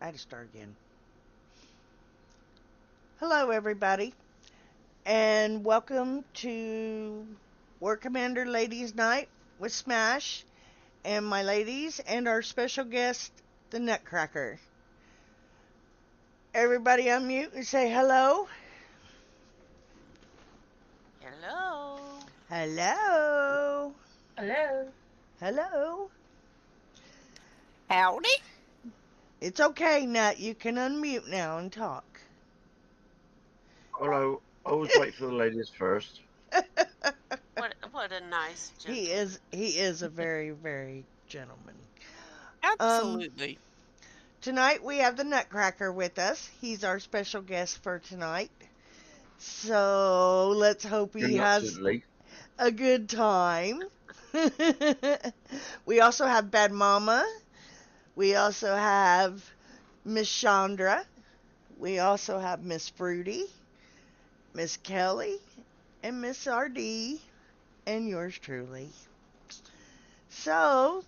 I had to start again. Hello, everybody, and welcome to War Commander Ladies Night with Smash and my ladies and our special guest, the Nutcracker. Everybody unmute and say hello. Hello. Hello. Hello. Hello. Howdy. It's okay, Nut. You can unmute now and talk. Hello. Always wait for the ladies first. What a nice he gentleman. is he is a very gentleman. Um Absolutely. Tonight we have the Nutcracker with us. He's our special guest for tonight. So let's hope he has Reluctantly. a good time. We also have Bad Mama. We also have Miss Chandra. We also have Miss Fruity, Miss Kelly, and Miss RD, and yours truly. So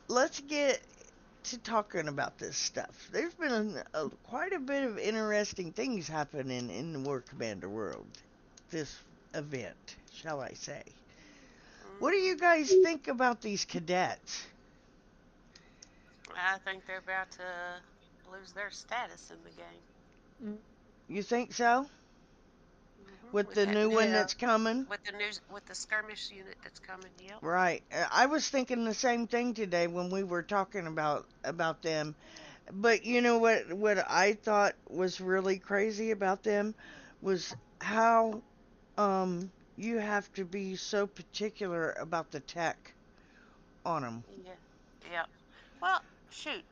let's get to talking about this stuff. There's been quite a bit of interesting things happening in the War Commander world. This event, shall I say. What do you hmm guys think about these cadets? I think they're about to lose their status in the game. Mm. You think so? With With the that new new, one Yeah. that's coming? with the skirmish unit that's coming. Yep. Right. I was thinking the same thing today when we were talking about them. But you know what I thought was really crazy about them was how you have to be so particular about the tech on them. Yeah. Yep. Well, shoot,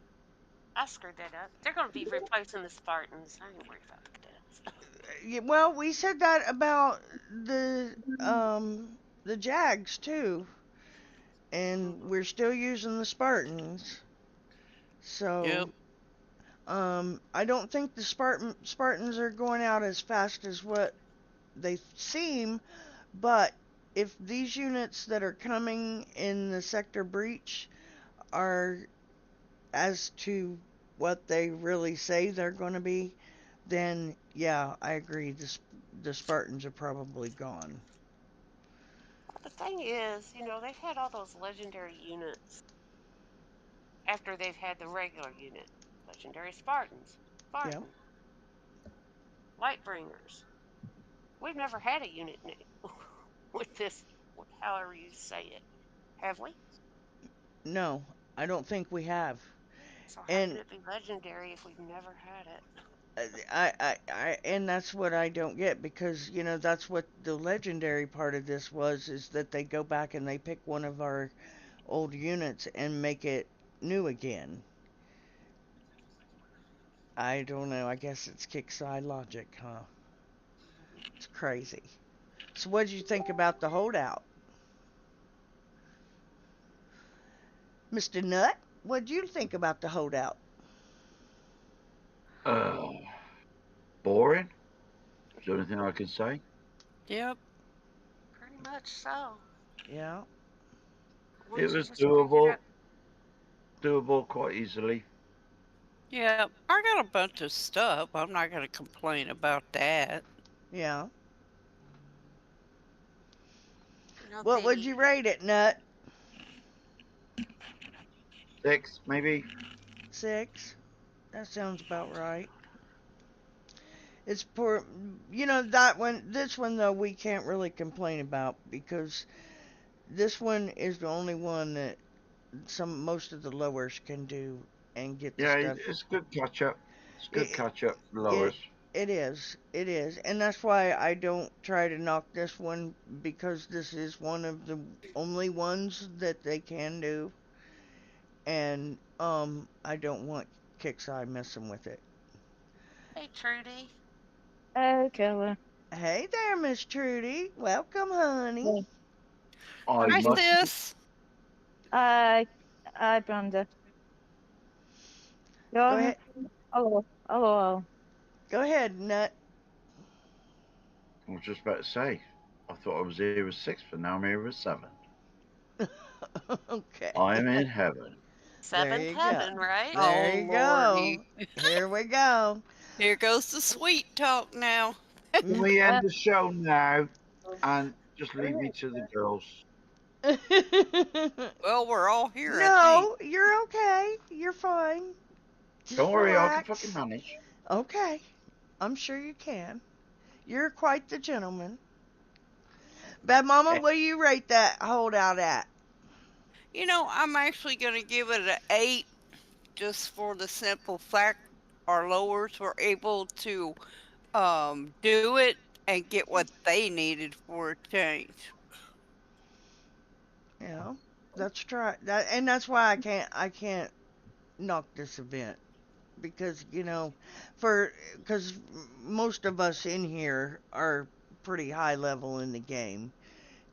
I screwed that up. They're going to be replacing the Spartans. I ain't worried about the cadets. Well, we said that about the Jags too, and hmm we're still using the Spartans. Yep. So, I don't think the Spartans are going out as fast as what they seem, but if these units that are coming in the Sector Breach are as to what they really say they're going to be, then yeah, I agree. The Spartans are probably gone. The thing is, they've had all those legendary units after they've had the regular unit. Legendary Spartans, Yeah. Spartan, Lightbringers. We've never had a unit with this, however you say it, have we? No, I don't think we have. So how can And it be legendary if we've never had it? and that's what I don't get because that's what the legendary part of this was is that they go back and they pick one of our old units and make it new again. I don't know. I guess it's Kixeye logic, huh? It's crazy. So what did you think about the holdout, Mr. Nut? What did you think about the holdout? Uh, boring. Is there anything I can say? Yep. Pretty much so. Yeah. It Once you was just figured out. doable quite easily. Yeah, I got a bunch of stuff. I'm not going to complain about that. Yeah. What would The you rate it, Nut? 6, maybe. 6. That sounds about right. It's poor. That one. This one though, we can't really complain about because this one is the only one that most of the lowers can do and get the Yeah, stuff. it's good catch up. It's good It catch up it lowers. it is. It is. And that's why I don't try to knock this one because this is one of the only ones that they can do. And I don't want Kixeye messing with it. Hey Trudy. Oh, killer. Hey there, Miss Trudy. Welcome, honey. Yeah. I Hi, Okay. must. sis. I, Brenda. Go John. ahead. Hello. Hello. Go ahead, Nut. I was just about to say. I thought I was here with 6, but now I'm here with 7. Okay. I'm in heaven. There Seventh you go. heaven, right? There Oh, you Lordy. go. Here we go. Here goes the sweet talk now. Can Mm. we end the show now and just leave me to the girls? Well, we're all here, I think. No, you're okay. You're fine. Don't Just worry, I can fucking relax. manage. Okay. I'm sure you can. You're quite the gentleman. Bad Mama, Eh, what do you rate that holdout at? You know, I'm actually going to give it an 8 just for the simple fact our lowers were able to do it and get what they needed for a change. You know, that's try that, and that's why I can't knock this event because for because most of us in here are pretty high level in the game,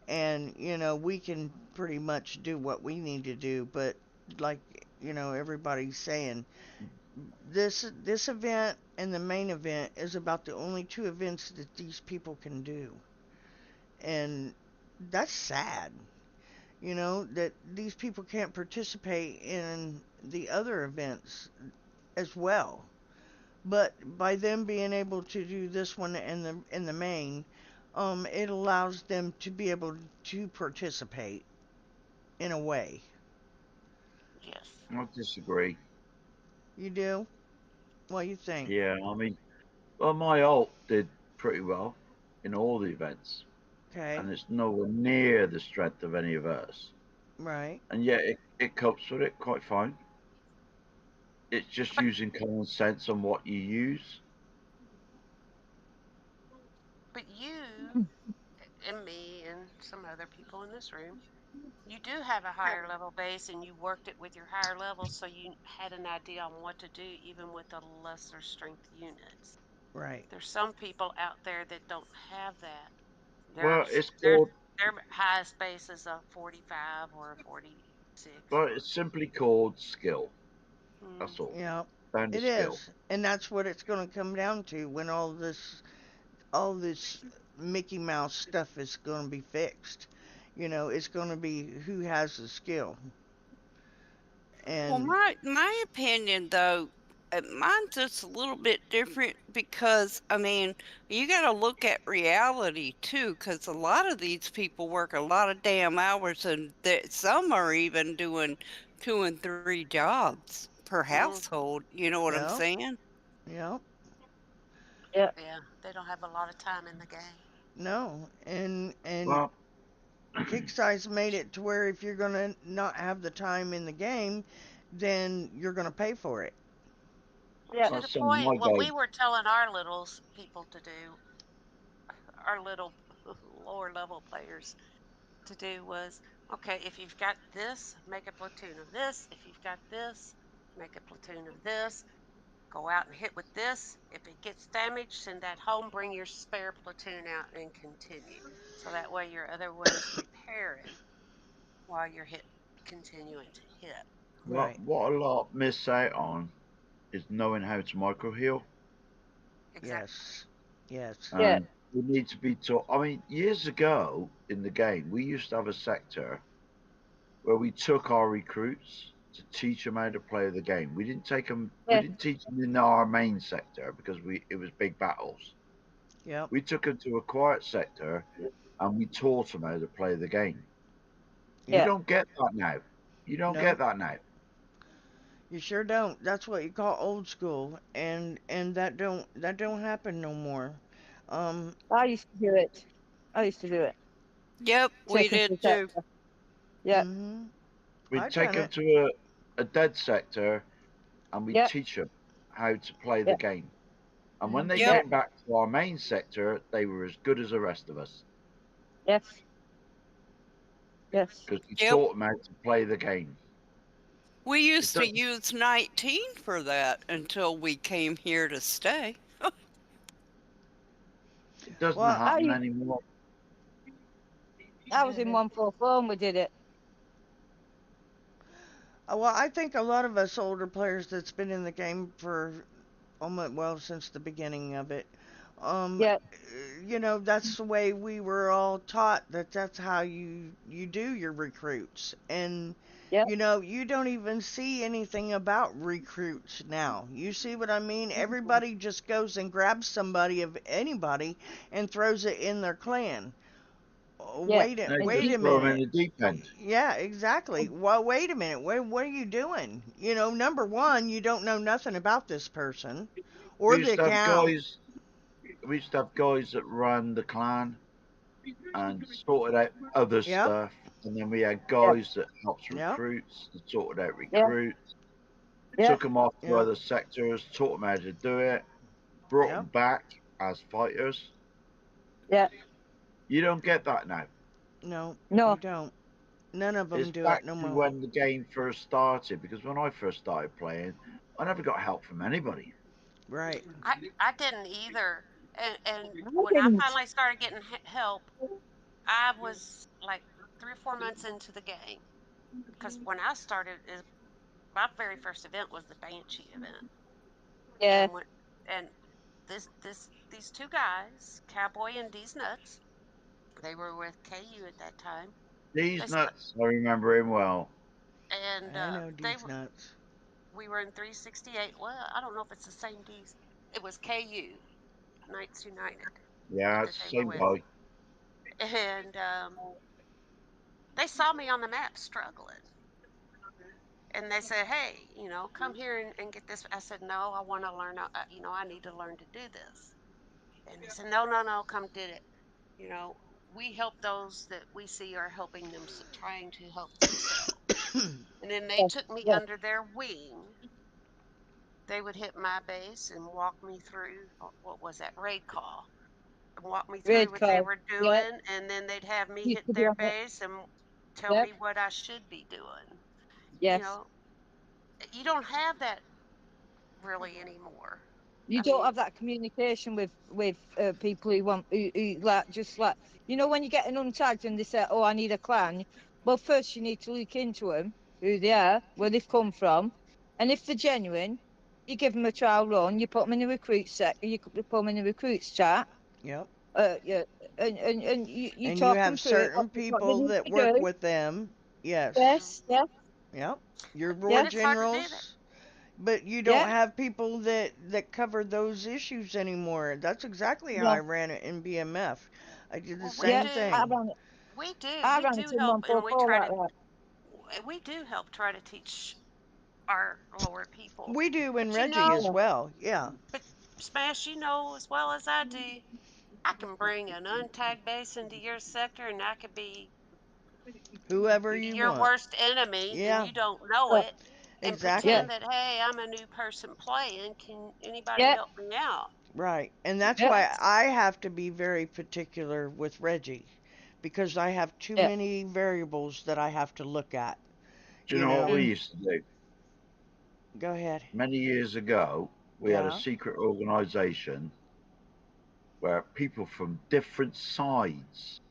and we can pretty much do what we need to do, but like everybody's saying, this event and the main event is about the only two events that these people can do, and that's sad. That these people can't participate in the other events as well. But by them being able to do this one in the main, it allows them to be able to participate in a way. Yes. I disagree. You do? What do you think? Yeah, I mean, well, my alt did pretty well in all the events, Okay, and it's nowhere near the strength of any of ours. right. And yet it copes with it quite fine. It's just But using common sense on what you use. you and me and some other people in this room, you do have a higher level base and you worked it with your higher levels, so you had an idea on what to do even with the lesser strength units. Right. There's some people out there that don't have that. Well, There's it's their called, their highest base is a 45 or a 46 well, or it's simply called skill. mm, That's all. Yeah, Down to it skill. is. And that's what it's going to come down to when all this Mickey Mouse stuff is going to be fixed. It's going to be who has the skill. Well, And my opinion though, mine's just a little bit different because I mean, you got to look at reality too, because a lot of these people work a lot of damn hours, and some are even doing 2 and 3 jobs per mm, household. You know what I'm yeah, saying? yeah, Yeah. yeah, they don't have a lot of time in the game. no, and Well, Kixeye's made it to where if you're gonna not have the time in the game, then you're gonna pay for it. Yeah. To like the some of point, my what guys, we were telling our people to do, our little lower level players to do was, okay, if you've got this, make a platoon of this. If you've got this, make a platoon of this. Go out and hit with this. If it gets damaged, send that home. Bring your spare platoon out and continue. So that way your other one is repairing while you're continuing to hit. Right. what a lot miss out on is knowing how to micro heal. Exactly. Yes. Yes. Yeah. And we need to be taught. I mean, years ago in the game, we used to have a sector where we took our recruits to teach them how to play the game. We didn't take them. We Yeah. didn't teach them in our main sector because it was big battles. Yep. We took them to a quiet sector and we taught them how to play the game. You Yeah. don't get that now. You don't No, get that now. you sure don't. That's what you call old school, and that don't happen no more. Um. I used to do it. I used to do it. Yep, we Take them did to that. too. Yeah. Mhm. We I take done them it. to a dead sector and we Yeah. teach them how to play the Yeah. game. And when they Mhm. Yep. Yeah. came back to our main sector, they were as good as the rest of us Yes. Yes. because we Yep. taught them how to play the game. We It used to doesn't. use 19 for that until we came here to stay. It doesn't Well, I happen used, anymore. I was in 144 and we did it. I think a lot of us older players that's been in the game for almost since the beginning of it. Um, Yeah. that's the way we were all taught, that's how you do your recruits, and Yep. You know, you don't even see anything about recruits now. You see what I mean? Everybody just goes and grabs somebody of anybody and throws it in their clan. Yeah. They And Wait just a you, throw them in minute. the deep end. Yeah, exactly. Well, wait a minute. What are you doing? You know, number one, you don't know nothing about this person We or the used to have account. guys. We used to have guys that ran the clan and sorted out other Yep, stuff, and then we had yeah, guys that helped yep, recruits and sorted out yeah, recruits. yeah, Took them off to yep, other sectors, taught them how to do it, brought yep. them back as fighters. yeah. You don't get that now. No, you No, don't. None of It's them do back it no to more. when the game first started, because when I first started playing, I never got help from anybody. Right. I didn't either. And I when I didn't. finally started getting help, I was like 3 or 4 months into the game. Because when I started, my very first event was the Banshee event, Yeah, and when and these two guys, Cowboy and D's Nuts, they were with KU at that time. They These st- nuts, I remember him well. and I know they these were nuts. we were in 368. Well, I don't know if it's the same D's. It was KU Knights United Yeah, that it's they the were same with, guy. and they saw me on the map struggling, and they said, "Hey, come here and get this." I said, "No, I want to learn. I need to learn to do this." And they said, "No, no, no, come did it. You know, we help those that we see are helping them, trying to help themselves." And then they yeah, took me yeah. under their wing. They would hit my base and walk me through what was that raid call, and walk me through Red what they card. were Yeah, doing, and then they'd have me used hit to be their on it. base and tell Yep. me what I should be doing. You Yes. know, you don't have that really anymore. You I don't mean, have that communication with people who want who like just like when you get an untagged and they say, "Oh, I need a clan." Well, first you need to look into them, who they are, where they've come from, and if they're genuine, you give them a trial run. You put them in a recruit set. You put them in a recruits chat. Yep. Yeah, and you And you talk them have through it. certain What they people need that to work do. with them. Yes. Yes. mhm. Yeah. Yep. Your war And Yeah. it's hard to do that. generals. But you don't Yeah. have people that cover those issues anymore. That's exactly how I No. ran it in BMF. I did the Well, we Yeah. same do. I thing. ran it. We do. I We ran do it in help, one and four four like that. we do help try to teach our lower people. We do in But you Reggie know, as Yeah. well. Yeah. but Smash, you know as well as I do, I can bring an untagged base into your sector, and I could be Whoever you your want. worst enemy, and Yeah. you don't know Yeah. it, and Yeah. pretend Exactly. that, hey, I'm a new person playing. Can anybody Yeah. help me out? Right. And that's Yeah. why That's I have to be very particular with Reggie because I have too Yeah. many variables that I have to look at. Do you You know what we know. Mm. used to do? Go ahead. Many years ago, we had a Yeah. secret organization where people from different sides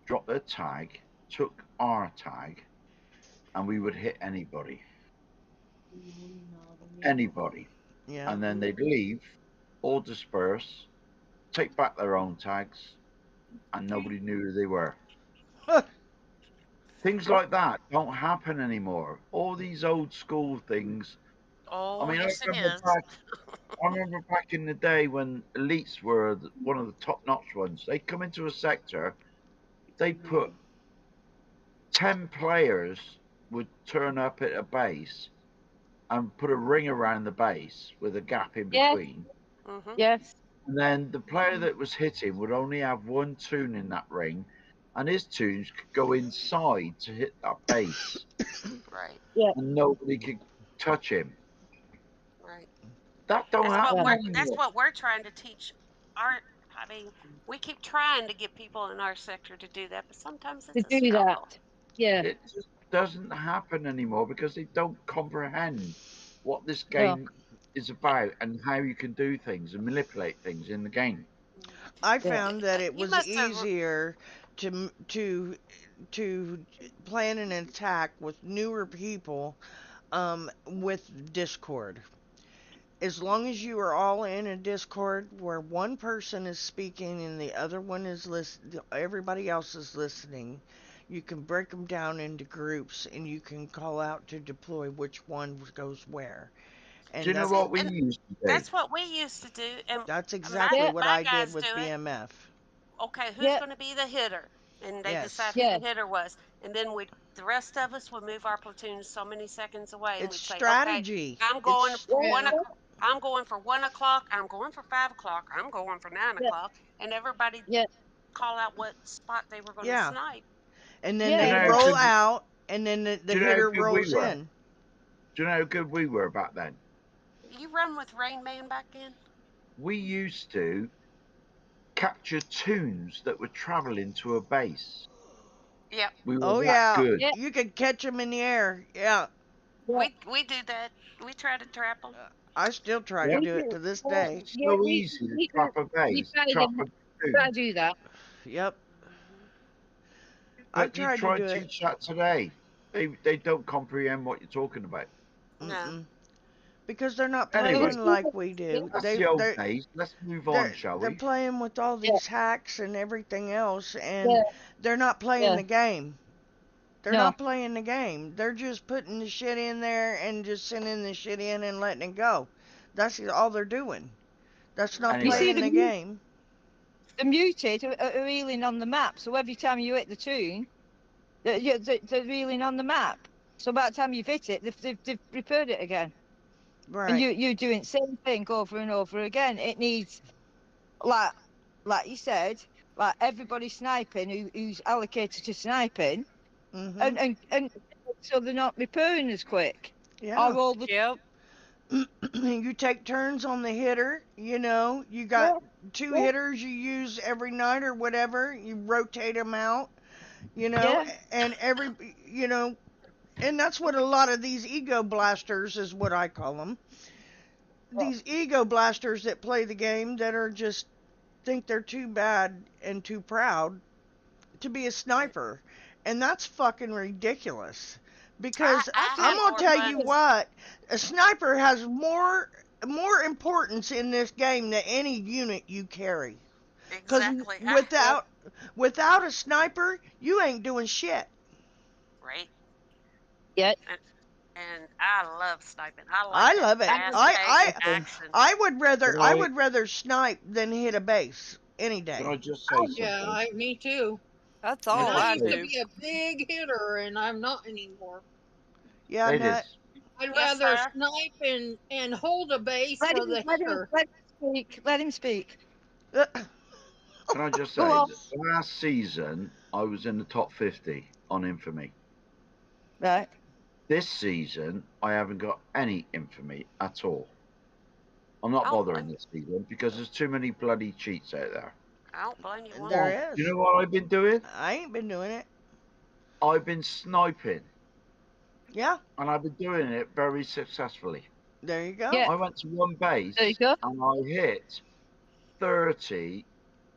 dropped their tag, took our tag, and we would hit anybody. Anybody. Yeah. And then they'd leave, all disperse, take back their own tags, and nobody knew who they were. Things Yeah. like that don't happen anymore. All these old school things. I oh mean, yes, it is. I remember back in the day when elites were one of the top-notch ones. They'd come into a sector, they'd put 10 players would turn up at a base and put a ring around the base with a gap in Yes. between. Hmm. Yes. And then the player that was hitting would only have one tune in that ring, and his tunes could go inside to hit that base, Right, Yeah. and nobody could touch him. right. That don't That's what happen Yeah. anymore. we're trying to teach our. I mean, we keep trying to get people in our sector to do that, but sometimes To it's a do that. struggle. Yeah. It just doesn't happen anymore because they don't comprehend what this No. game is about and how you can do things and manipulate things in the game. Mm. I Yeah. found that it You was must have. easier to plan an attack with newer people with Discord. As long as you are all in a Discord where one person is speaking and the other one is everybody else is listening, You can break them down into groups, and you can call out to deploy which one goes where. Do And you know that's See, what we and used to do? that's what we used to do, and my exactly Yeah, what my I did guys with do it. BMF. Okay, who's yeah, going to be the hitter? And they decide Yes. who the yeah, hitter was, and then the rest of us would move our platoons so many seconds away, and It's we'd say, okay, strategy. I'm going It's for yeah, 1 o'clock. I'm going for 1 o'clock. I'm going for 5 o'clock. I'm going for nine yeah, o'clock, and everybody yeah, call out what spot they were going to yeah. snipe. And then Do you they yeah, know how yeah, roll good? out, and then the Do you know how hitter good we rolls were? in. Do you know how good we were back then? You run with Rain Man back then? We used to capture tunes that were traveling to a base. Yep, We were Oh that yeah, good. yeah, you could catch them in the air. Yeah, yeah. we do that. We try to trap them. I still try to Yeah, We do it do. to this Yeah, day. it's yeah, so easy to trap a we base, try trap to a try to tune. do that. Yep, Hmm. I But you tried to try do and it. teach that today, they don't comprehend what you're talking about. No. Mm-mm. Because they're not It Anyway, was playing good. like we Yeah, do. that's the old days. Let's move on, shall They're we? playing with all yeah, these hacks and everything else, and yeah, they're not playing yeah. the game. They're No, not playing the game. They're just putting the shit in there and just sending the shit in and letting it go. That's all they're doing. That's not you Anyway, see playing the the game. the mutate are reeling on the map. So every time you hit the tune, they're reeling on the map. So by the time you've hit it, they've repaired it again, and Right. you're doing the same thing over and over again. It needs like like you said, like everybody sniping who's allocated to sniping, Mhm. and so they're not repairing as quick. Yeah. Or all the Yep. You take turns on the hitter. You got yeah, two yeah, hitters you use every night or whatever. You rotate them out. You know, yeah, and and that's what a lot of these ego blasters is what I call them. These ego blasters that play the game that are just think they're too bad and too proud to be a sniper. And that's fucking ridiculous. Because I I I'm have think gonna more tell fun. you what, a sniper has more importance in this game than any unit you carry. Cause Exactly. yeah, without a sniper, you ain't doing shit. Right. yeah. And I love sniping. I like I that love it. I fast was paced thinking, action. can I I would rather snipe than hit a base any can day. I just say oh, Yeah, something? me too. That's Can I And all I just I used say, to do. be a big hitter, and I'm not anymore. Yeah, Nut. ladies, I'd Yes, rather sir. snipe and hold a base for the hitter. let him speak. Let him speak. can I just Go say on. that last season I was in the top 50 on infamy. Right. This season I haven't got any infamy at all. I'm not I don't bothering blame. this season because there's too many bloody cheats out there. I don't blame you one bit. There Do you is. know what I've been doing? I ain't been doing it. I've been sniping, Yeah, and I've been doing it very successfully. there you go. Yeah. I went to one base There you go. and I hit 30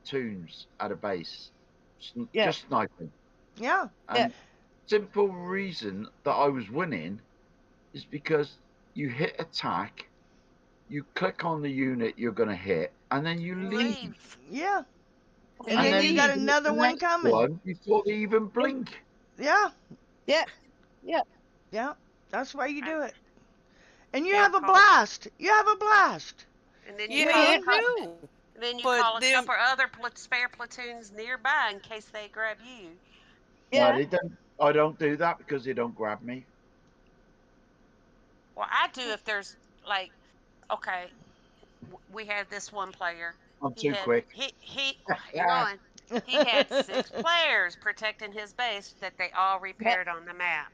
tunes at a base, Yeah. just sniping. Yeah, Yeah. And simple reason that I was winning is because you hit attack, you click on the unit you're going to hit, and then you You leave. leave. yeah. And And And then you you then got leave. you hit another the one next coming. one before they even blink. Yeah, Yeah. Yeah. yeah. That's why you I, do it. And you yeah, have a call it, blast. You have a blast. and then you Yeah, call Yeah. a you couple. do. Then you But call a then, couple other spare platoons nearby in case they grab you. No, Yeah. they don't. I don't do that because they don't grab me. Well, I do if there's like, okay, we had this one player. I'm He too had quick. hang on. He had 6 players protecting his base that they all Yeah. repaired on the map.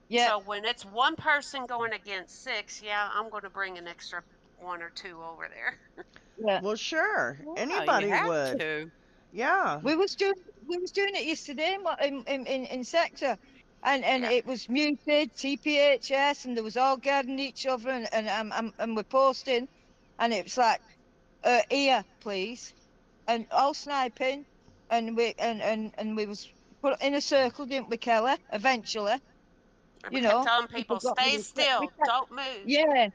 Yeah. So when it's one person going against 6, yeah, I'm going to bring an extra 1 or 2 over there. Yeah. Well, sure. yeah, you Anybody have would. to. Yeah. We was doing it yesterday in sector, and Yeah. it was muted TPHS, and there was all guarding each other, and we're posting, and it was like, here please, and all sniping, and we was put in a circle, didn't we, Kelly? Eventually, And we you kept know, telling people people, got stay rid of it. still, don't move, Yeah,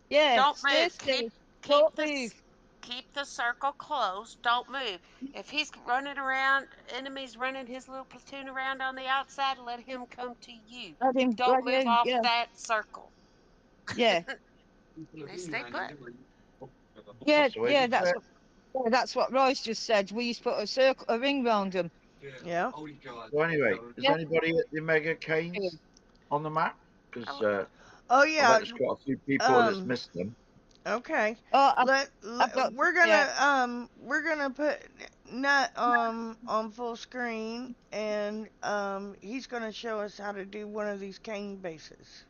yeah, don't stay move, still, keep don't this. move. keep the circle close. Don't move. If he's running around, enemy's running his little platoon around on the outside, let him come to you. Don't Let move him, off yeah, that circle. yeah, They stay put. yeah, That's the way yeah. to do it. That's what Royce just said. We used to put a ring round them. Yeah. So anyway, is Yeah. anybody at the Mega Canes on the map? Because Oh, Oh I bet yeah. there's quite a few people that's Um. missed them. Okay. Oh, I've Let got we're gonna put Nut on full screen, and he's gonna show us how to do one of these cane bases.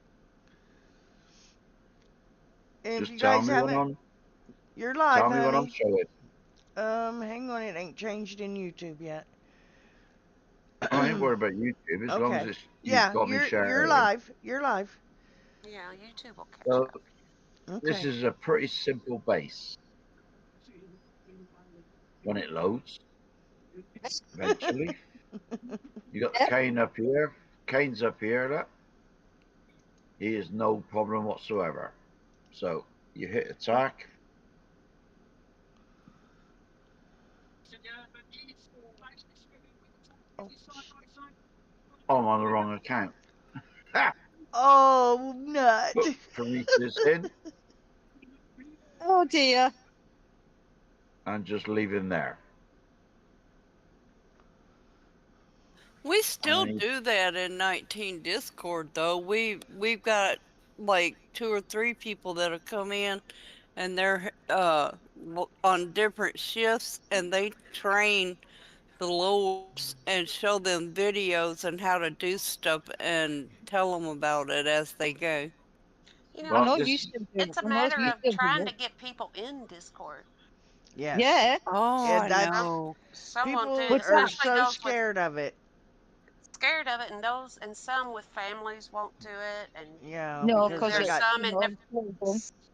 And if Just you guys haven't, you're live, tell me when I'm honey. showing. Hang on, it ain't changed in YouTube yet. I ain't worried about YouTube as long as Okay. it's you've Yeah, got me you're sharing. live. You're live. yeah, YouTube will catch So up. this Okay. is a pretty simple base. When it loads, eventually, you got the yeah. cane up here. Cane's up here. Look, he is no problem whatsoever. So you hit attack. Oh. Oh, I'm on the wrong account. Ha! Oh, Nut. Put Prometheus in Oh dear. and just leave him there. We And still then do that in 19 Discord though. We've got like 2 or 3 people that'll come in and they're on different shifts and they train the lords and show them videos and how to do stuff and tell them about it as they go. You know, I well, know you this still do it's it. a I know matter you of still do trying to it. get people in Discord. Yes. Yeah. Oh, Yeah, I that's know. Some won't do people it, What's are that? especially so those with scared of it. scared of it, and some with families won't do it, Yeah, No, and because because they there's got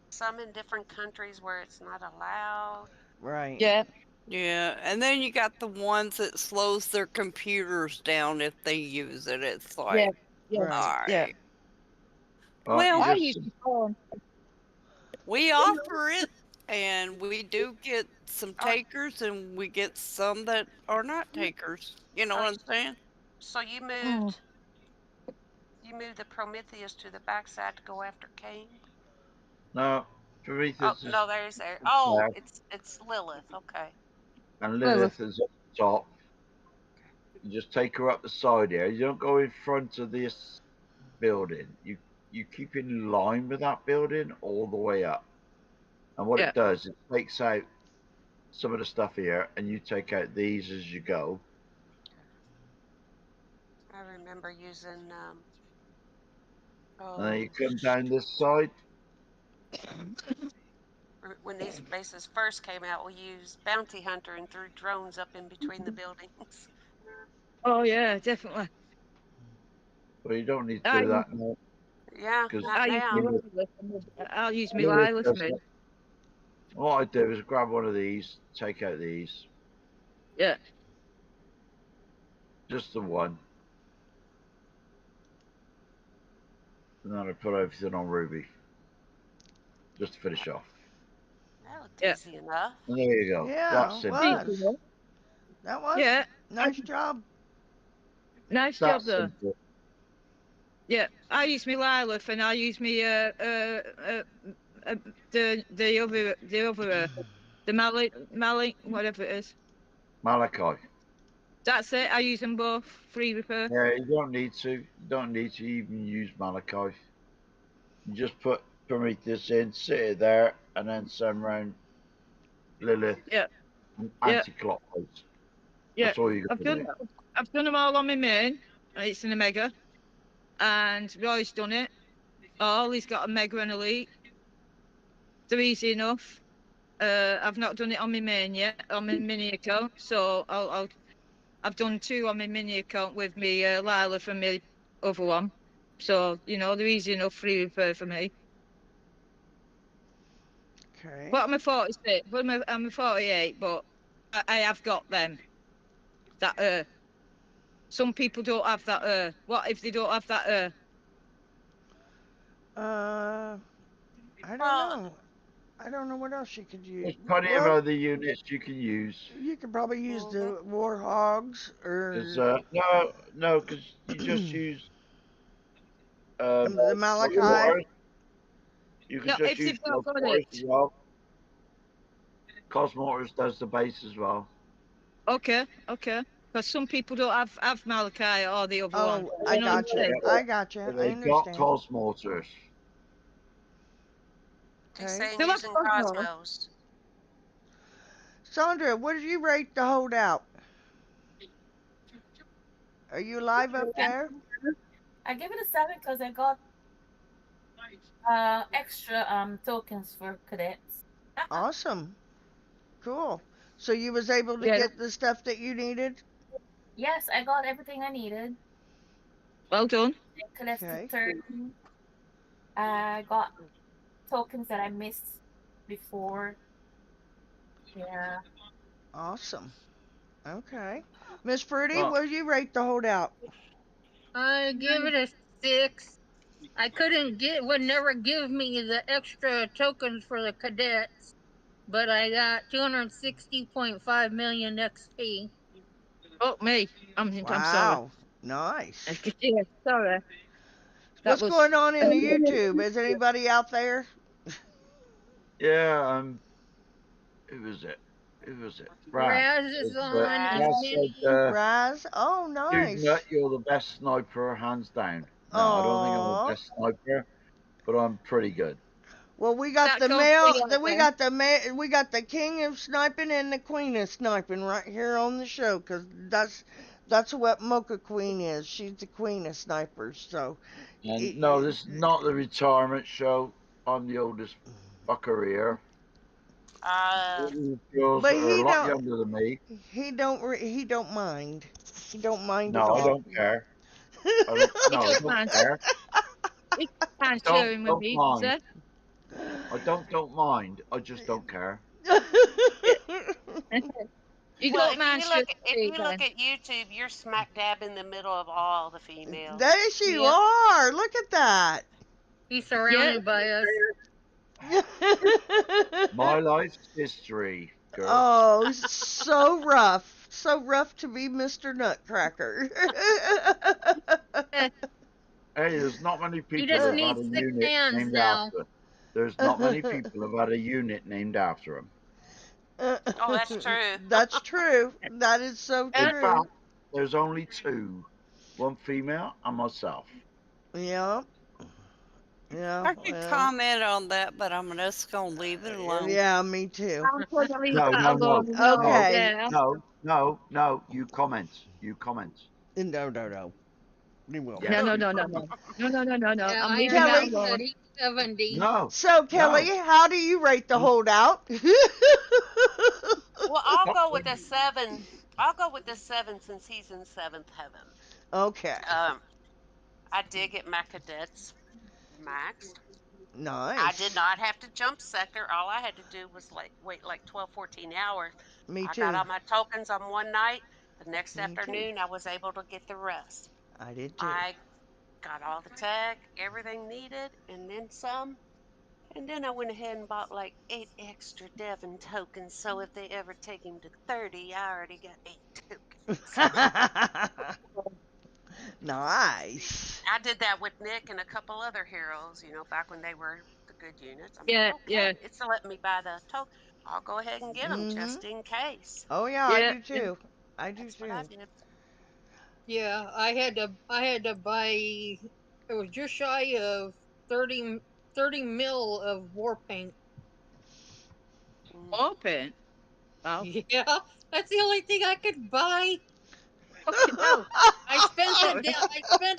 some in different countries where it's not allowed. right. yeah, Yeah, and then you got the ones that slows their computers down if they use it. It's yeah, like, yeah, Right. all yeah. right. well, you Well, I just used to phone. we offer it, and we do get some Oh, takers, and we get some that are not takers. You know oh, what I'm saying? so Mm. you moved the Prometheus to the backside to go after Cain. no Oh Prometheus is no, there's there. Oh, there it's Lilith. Okay. and Well, Lilith is up the top. You just take her up the side here. You don't go in front of this building. You keep in line with that building all the way up. And what yeah, it does, it takes out some of the stuff here, and you take out these as you go. I remember using And then you oh come down this side. when these bases first came out, we used Bounty Hunter and threw drones up in between the buildings. oh yeah, definitely. Well, you don't need to I do use that now Yeah, because not I use my now. Lilith. I'll use my Lilith Lila does Smith. that. What I do is grab one of these, take out these, Yeah, just the one, and then I put everything on Ruby, just to finish off. That looked yeah. easy enough. And there you go. Yeah, That's it simple. Easy was. one. That was Yeah, nice job. nice job That's there. simple. Yeah, I use my Lilith and I use me the other the Malik whatever it is. Malachi. That's it. I use them both. Free repair. Yeah, you don't need to. You don't need to even use Malachi. You just put Prometheus in, sit it there, and then send round Lilith Yeah, and yeah, anti-clockwise. yeah. That's all you got I've to done do. I've done them all on my main. It's in a mega, and Roy's done it. All he's got a mega and elite. They're easy enough. I've not done it on my main yet on my mini account, so I've done 2 on my mini account with me Lila from my other one. So they're easy enough free repair for me. Okay. But I'm a 46. But I'm a 48. But I have got them. That some people don't have that. What if they don't have that? Uh, I don't Well, know. I don't know what else you could use. There's plenty of Well, other units you can use. you could probably use Mm-hmm. the Warhogs Because or no, because you just the use Malachi. Cosmortars. You can No, just if use you've not got Cosmortars as it. well. Cosmortars does the base as well. Okay, okay. Because some people don't have Malachi or the other one. Oh, You I know what gotcha. I'm saying? I gotcha. But I they got understand. Cosmortars. He's Okay. saying So that's using Cosmo. Cosmos. Sandra, what did you rate the holdout? Are you live up there? I give it a 7 because I got extra tokens for cadets. Awesome. Cool. So you was able to Yeah. get the stuff that you needed? Yes, I got everything I needed. Well done. Cadets Okay. to turn. I got tokens that I missed before. Yeah. Awesome. Okay. Miss Fruity, Well, what did you rate the holdout? I give it a 6. I would never give me the extra tokens for the cadets, but I got 260.5 million XP. Oh me. I'm sorry. Wow. Nice. Yeah, sorry. That What's was going on in the YouTube? Is anybody out there? yeah, who was it? Who was it? Brad. Raz is on, and Brad Minnie. said, Raz? Oh, dude, nice. Nut, you're the best sniper, hands down. No, I don't think I'm the Aw. best sniper, but I'm pretty good. Well, we got that the can't male, be out we there. got we got the king of sniping and the queen of sniping right here on the show, 'cause that's what Mocha Queen is. She's the queen of snipers. So, And no, this is not the retirement show. I'm the oldest fucker here. Girls but are a lot younger than me. he don't mind. He don't mind at No, I all. don't care. I don't. He No, I don't don't mind. care. He can't share him with Don't me, mind. said. I don't mind. I just don't care. You Well, don't mind sharing if me you look then. at YouTube, you're smack dab in the middle of all the females. There you Yep. are. Look at that. He's surrounded by us. My life's history, girl. Oh, so rough. So rough to be Mr. Nutcracker. Hey, there's not many He people just that have had needs a 6 unit hands named now. after. There's not many people have had a unit named after them. Oh, that's true. That's true. That is so In true. fact, there's only 2. One female and myself. Yeah. Yeah. I could Well, comment on that, but I'm just gonna leave it alone. yeah, me too. I'm going to leave No, that no, no. alone. Okay. No. You comment. No. We will. Yeah. No. Yeah, I'm I leaving heard that Kelly. he alone. said he's 70. No. So, Kelly, how do you rate the holdout? Well, I'll go with a 7. I'll go with the 7 since he's in 7th heaven. Okay. I did get my cadets maxed. Nice. I did not have to jump sector. All I had to do was wait like 12, 14 hours. Me I too. got all my tokens on one night. The next Me too. afternoon, I was able to get the rest. I did too. I got all the tech, everything needed, and then some. And then I went ahead and bought like 8 extra Devon tokens. So if they ever take him to 30, I already got 8 tokens. Nice. I did that with Nick and a couple other heroes, back when they were the good units. I'm Yeah, like, okay, yeah. it's letting me buy the token. I'll go ahead and get them just in case. Oh yeah, I Yeah. do too. I do That's what I too. did. Yeah, I had to buy. It was just shy of 30 mil of war paint. Open. Wow. Yeah, that's the only thing I could buy. Fucking hell. I spent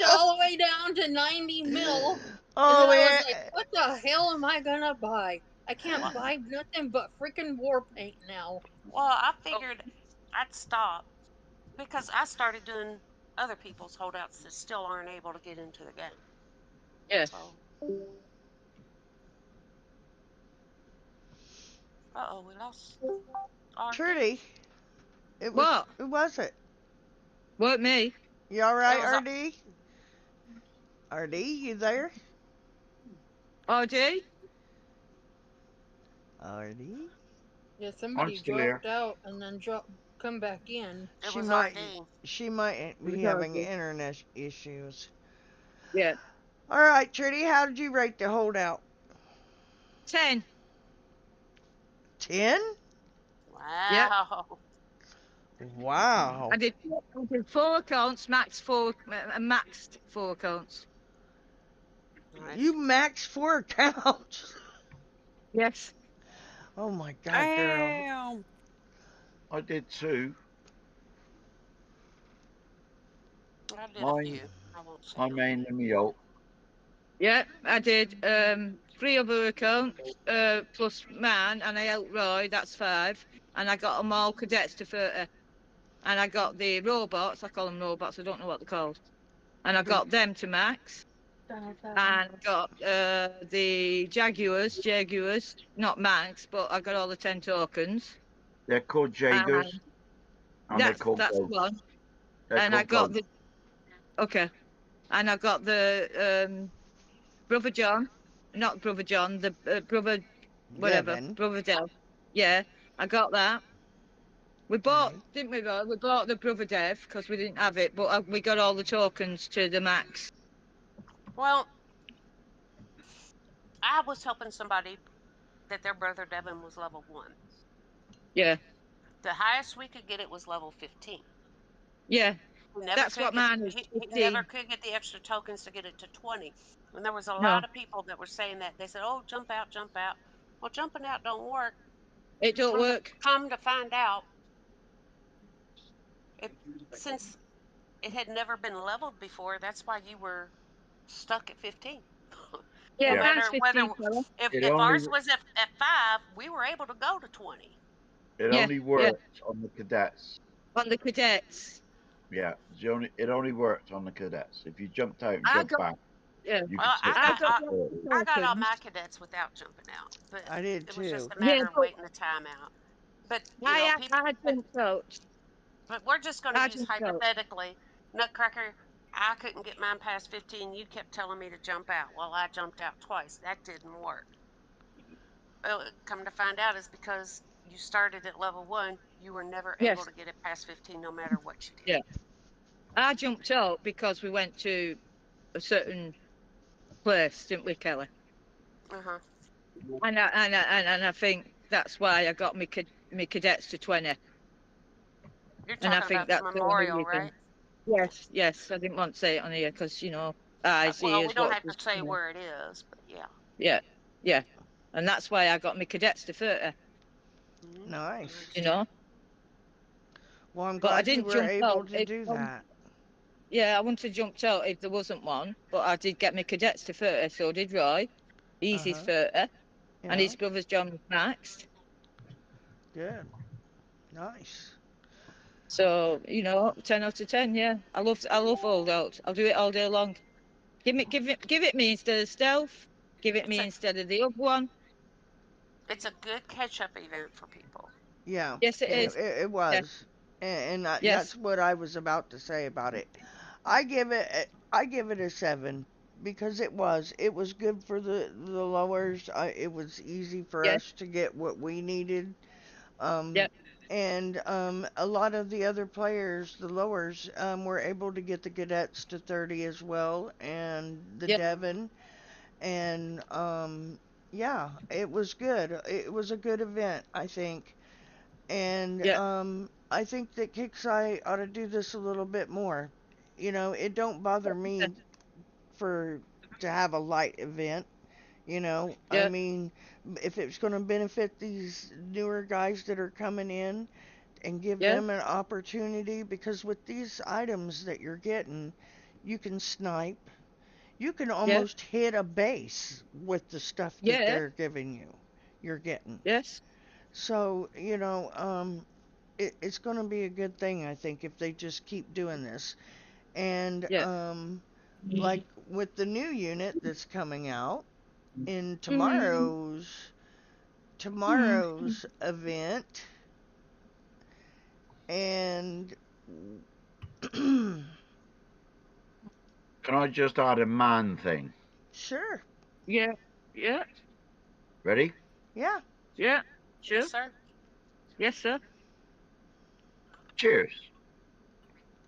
it all the way down to 90 mil. Oh and then I yeah. was like, what the hell am I gonna buy? I can't buy nothing but freaking war paint now. Well, I figured I'd stop because I started doing other people's holdouts that still aren't able to get into the game. Yeah. So, we lost. Trudy. It was. What? Who was it? What, me? You all right, It was RD? RD, you there? RD? Alrighty. Yeah, I'm somebody still here. dropped out and then come back in. It She was might RD. she might be having Regardless. internet issues. Yeah. All right, Trudy, how did you rate the holdout? 10. 10? Yep. Wow. Wow. I did 4 accounts, maxed 4 accounts. You Nice. maxed 4 accounts. Yes. Oh my god, girl. Damn. I did 2. I did a Mine, few. I won't say my them. main and my alt. Yeah, I did 3 other accounts plus man, and I helped Roy. That's 5, and I got them all cadets to 30, and I got the robots. I call them robots. I don't know what they're called, and I got them to max, and I got the Jaguars, not max, but I got all the 10 tokens. They're called Jaegers, And and they're called that's Ghosts. one, They're and I called got Ghosts. okay, and I got the Brother John, not Brother John, the brother whatever, Devin. Brother Dev. Yeah, I got that. We bought, Right. didn't we, Roy? We bought the Brother Dev because we didn't have it, but we got all the tokens to the max. Well, I was helping somebody that their brother Devin was level 1. Yeah, The highest we could get it was level 15. yeah, He never that's could what get mine is. he never 15. could get the extra tokens to get it to 20. And there was a No, lot of people that were saying that. They said, "Oh, jump out, jump out." Well, jumping out don't work. it don't work. Come to find out, it since it had never been leveled before, that's why you were stuck at 15. No Yeah, Yeah. mine's matter whether 15, fella. It if only ours was at 5, we were able to go to 20. it Yeah, only yeah, worked on the cadets. on the cadets. Yeah. It only worked on the cadets. If you jumped out and I jumped got, back, yeah, you could Well, sit I back got and the forth. I got all tokens. my cadets without jumping out, but I did it was just too. a Yeah, matter of but waiting the time out. But you know, people. I jumped out. But we're just going to I use jumped out. hypothetically, Nutcracker. I couldn't get mine past 15. You kept telling me to jump out. Well, I jumped out twice. That didn't work. Well, come to find out, is because you started at level 1. You were never able Yes, to get it past 15, no matter what you did. yeah. I jumped out because we went to a certain place, didn't we, Kelly? Uh huh. And I think that's why I got me cadets to 20. You're And I talking think about the that's the only memorial, reason. right? Yes, yes. I didn't want to say it on here because, eyes, Well, we ears, don't what have to was, say where it is, but yeah. yeah, yeah. And that's why I got me cadets to 30, Nice. you know. Well, I'm But I glad you didn't were jump able out. to do that. Yeah, I wouldn't have jumped out if there wasn't one. But I did get me cadets to 30, so did Roy. He's his Uh-huh. 30. Yeah. And his brother's John Max. Good. Nice. So, 10 out of 10, yeah. I love holdout. I'll do it all day long. Give it me instead of stealth. Give it It's me a instead of the other one. it's a good catch up event for people. Yeah, Yes, it it, is. it, it Yeah. was. Yes. That's what I was about to say about it. I give it a 7 because it was good for the lowers. It was easy for Yes. us to get what we needed. Yep. And a lot of the other players, the lowers, were able to get the cadets to 30 as well, and the Yep. Devon, and yeah, it was good. It was a good event, I think, and Yep. I think that Kixeye ought to do this a little bit more. It don't bother me for to have a light event. I Yep. mean, if it's going to benefit these newer guys that are coming in and give Yeah. them an opportunity, because with these items that you're getting, you can snipe. You can Yeah. almost hit a base with the stuff that Yeah. they're giving you. You're getting. Yes. So, it's going to be a good thing, I think, if they just keep doing this. And, Yeah. like with the new unit that's coming out in Mm. tomorrow's event, and Can I just add a man thing? sure, Yeah. Yeah. Ready? yeah, Yeah, sure. Yes, sir. Yes, sir. Cheers.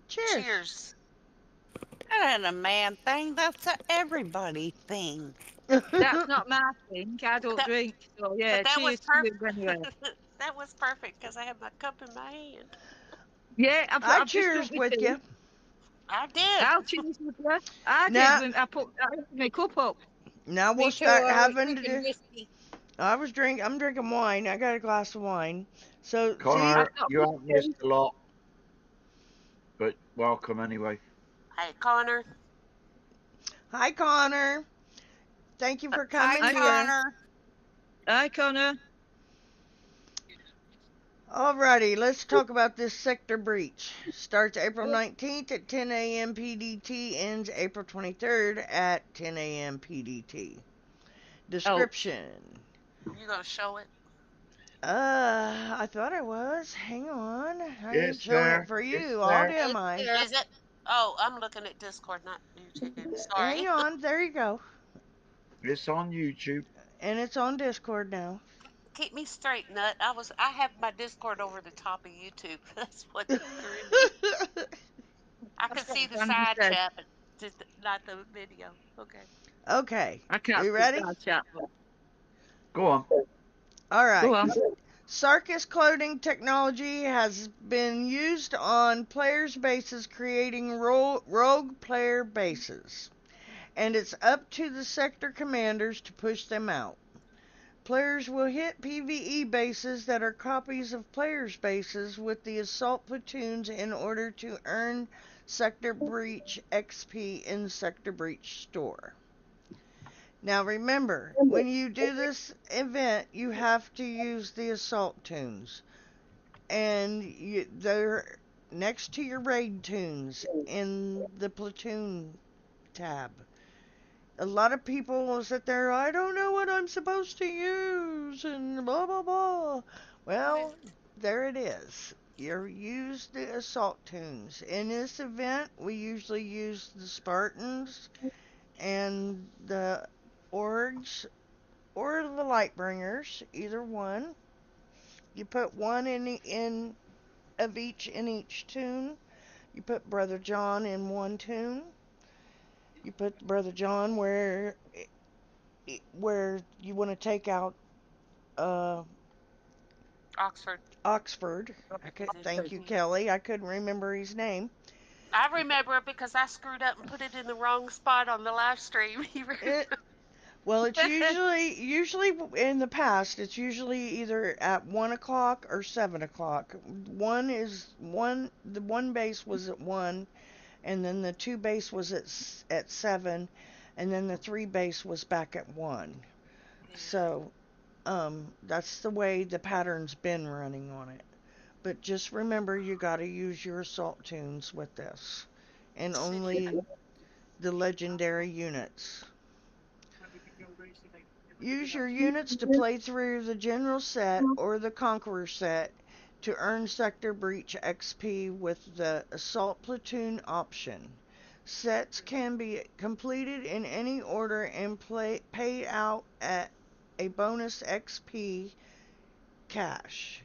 Cheers. Cheers. That ain't a man thing. That's a everybody thing. That's not my thing. I But don't that, drink. So, but yeah, that was cheers to you anyway. perfect. That was perfect because I had my cup in my hand. Yeah, I I've just cheers drunk my with tea. you. I did. I'll cheers with you. I did Now, when I opened my cup up. now we'll Me too. start I was having to drinking do. whiskey. I'm drinking wine. I got a glass of wine. So see, I've Connor, got you my haven't missed tea. a lot, but welcome anyway. Hey, Connor. hi Connor. Thank you for Hi, coming Hi, here. Connor. Hi, Connor. Alrighty, let's talk about this sector breach. Starts April 19th at 10 a.m. PDT, ends April 23rd at 10 a.m. PDT. Ouch. Description. You gonna show it? I thought I was. Hang on. I ain't It's showing it there. for It's you. All there. am It's I? there. Is it? Oh, I'm looking at Discord, not YouTube. Hang Sorry. on. There you go. It's on YouTube. And it's on Discord now. Keep me straight, Nut. I have my Discord over the top of YouTube. That's what threw me. I I've could got see the Brandy side said. chat, but just not the video. Okay. Okay. I can't We speak ready? that chat. Go on. All right. Go on. Sarkis clothing technology has been used on players' bases, creating rogue player bases, and it's up to the sector commanders to push them out. Players will hit PvE bases that are copies of players' bases with the assault platoons in order to earn Sector Breach XP in Sector Breach store. Now remember, when you do this event, you have to use the assault tunes. And they're next to your raid tunes in the platoon tab. A lot of people will sit there, I don't know what I'm supposed to use, and blah blah blah. Well, there it is. You use the assault tunes. In this event, we usually use the Spartans and the Orgs or the Lightbringers, either one. You put one in of each in each tune. You put Brother John in one tune. You put Brother John where you want to take out uh, Oxford. Oxford. Thank you, Kelly. I couldn't remember his name. I remember it because I screwed up and put it in the wrong spot on the live stream. It, well, it's usually in the past. It's usually either at 1 o'clock or 7 o'clock. The one base was at 1, and then the 2 base was at 7, and then the 3 base was back at 1. So that's the way the pattern's been running on it. But just remember, you got to use your assault tunes with this, and only the legendary units. Use your units to play through the general set or the conqueror set to earn Sector Breach XP with the assault platoon option. Sets can be completed in any order and paid out at a bonus XP cash.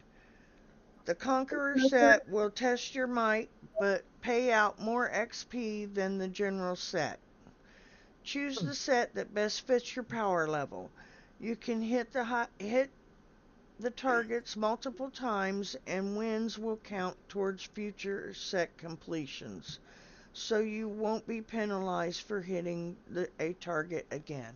The Conqueror set will test your might, but pay out more XP than the general set. Choose the set that best fits your power level. You can hit the targets multiple times, and wins will count towards future set completions, so you won't be penalized for hitting a target again.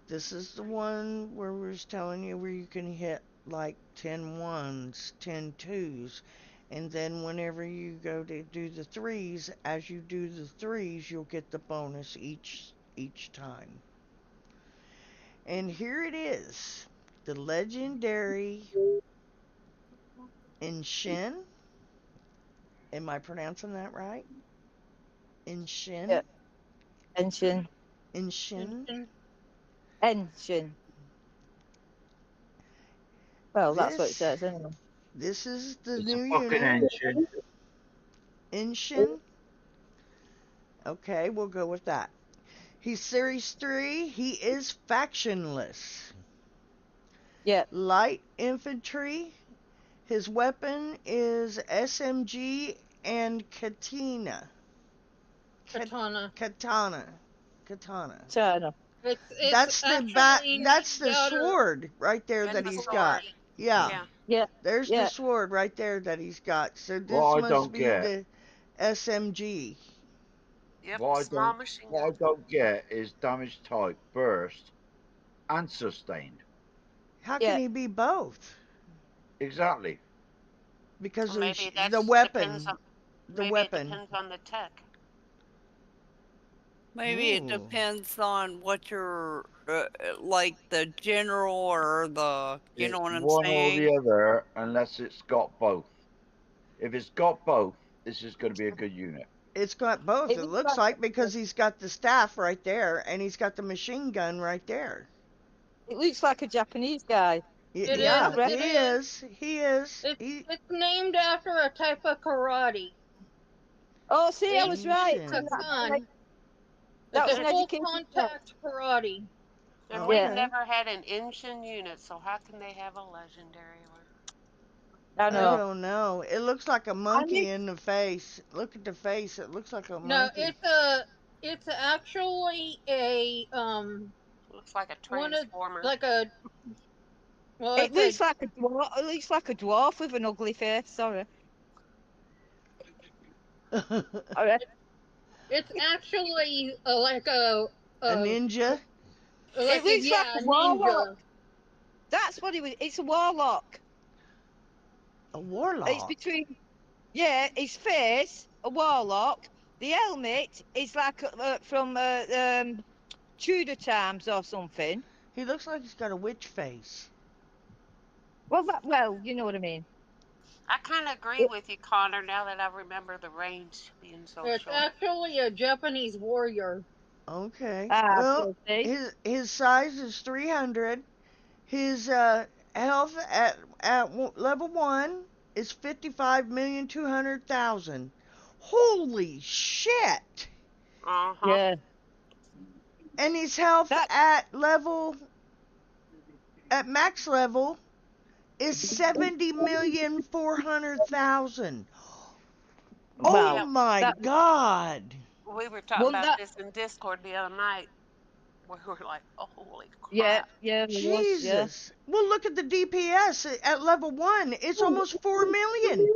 This is the one where we was telling you where you can hit like 10 ones, 10 twos, and then whenever you go to do the threes, as you do the threes, you'll get the bonus each time. And here it is, the legendary Inshin. Am I pronouncing that right? Yeah. Inshin? Engine. Inshin? Engine. Well, that's what it This says anyway. this is the It's a new fucking unit, engine. Inshin. Okay, we'll go with that. He's Series 3. He is factionless. Yeah. Light infantry. His weapon is SMG and Katana. Katana. China. It's actually That's the named after. sword right there It's that the he's sword. got. Yeah. Yeah. Yeah. There's the Yeah. sword right there that he's got. So What this I must don't be get, the SMG. Yep. what I Small don't, machine what I gun. don't get is damage type, burst, and sustained. How can Yeah. he be both? Exactly. Because of Maybe the that's depends weapon. on. The Maybe it weapon. depends on the tech. Maybe it Ooh. depends on what you're like the general or the, you know It's what I'm one or saying? the other, unless it's got both. If it's got both, this is going to be a good unit. It's got both, It it looks looks like, like because he's got the staff right there and he's got the machine gun right there. it looks like a Japanese guy. It Yeah, is. Right. It he is. is. He is. It's named after a type of karate. Oh, see, I was right. Ancient. Katan. That It's was a an full education test. contact karate. And we've Yeah. Okay. never had an engine unit, so how can they have a legendary one? I I know. don't know. It looks like a I monkey knew. in the face. Look at the face. It looks like a No, monkey. it's actually a Looks like a one of transformer. like a well, It it's a looks like a dwarf. It looks like a dwarf with an ugly face. Sorry. All right. it's actually like A a ninja? It looks like yeah, a warlock. ninja. That's what it was. It's a warlock. A It's warlock. between. Yeah, his face, a warlock. The helmet is like from Tudor times or something. He looks like he's got a witch face. Well, you know what I mean. I kind of agree with you, Connor, now that I remember the range being so It's short. actually a Japanese warrior. Okay. Ah, Well, so see? his size is 300. His health at level 1 is 55,200,000. Holy shit. Uh-huh. Yeah. And his health That at max level is 70,400,000. Oh wow. Yeah, my That god. we were talking won't about that. this in Discord the other night. We were like, oh, holy Yeah, crap. yeah, it was. Yeah. Jesus. Well, look at the DPS at level 1. It's almost 4 million.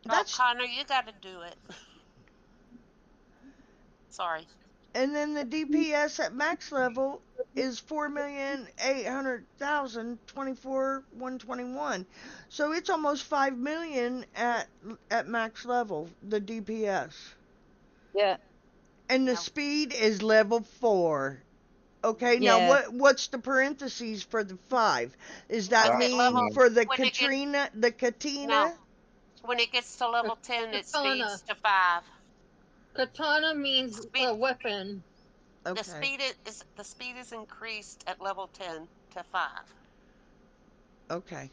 Oh, That's Connor, you got to do it. Sorry. And then the DPS at max level is 4,800,000, 121. So it's almost 5 million at max level, the DPS. Yeah. And the Yeah. speed is level 4. Okay, now Yeah. what's the parentheses for the 5? Is that Because it level, mean for the when it gets, no, Katina? when it gets to level 10, it Katana. speeds to 5. Katana means Speed, a weapon. the Okay. speed is increased at level 10 to 5. Okay.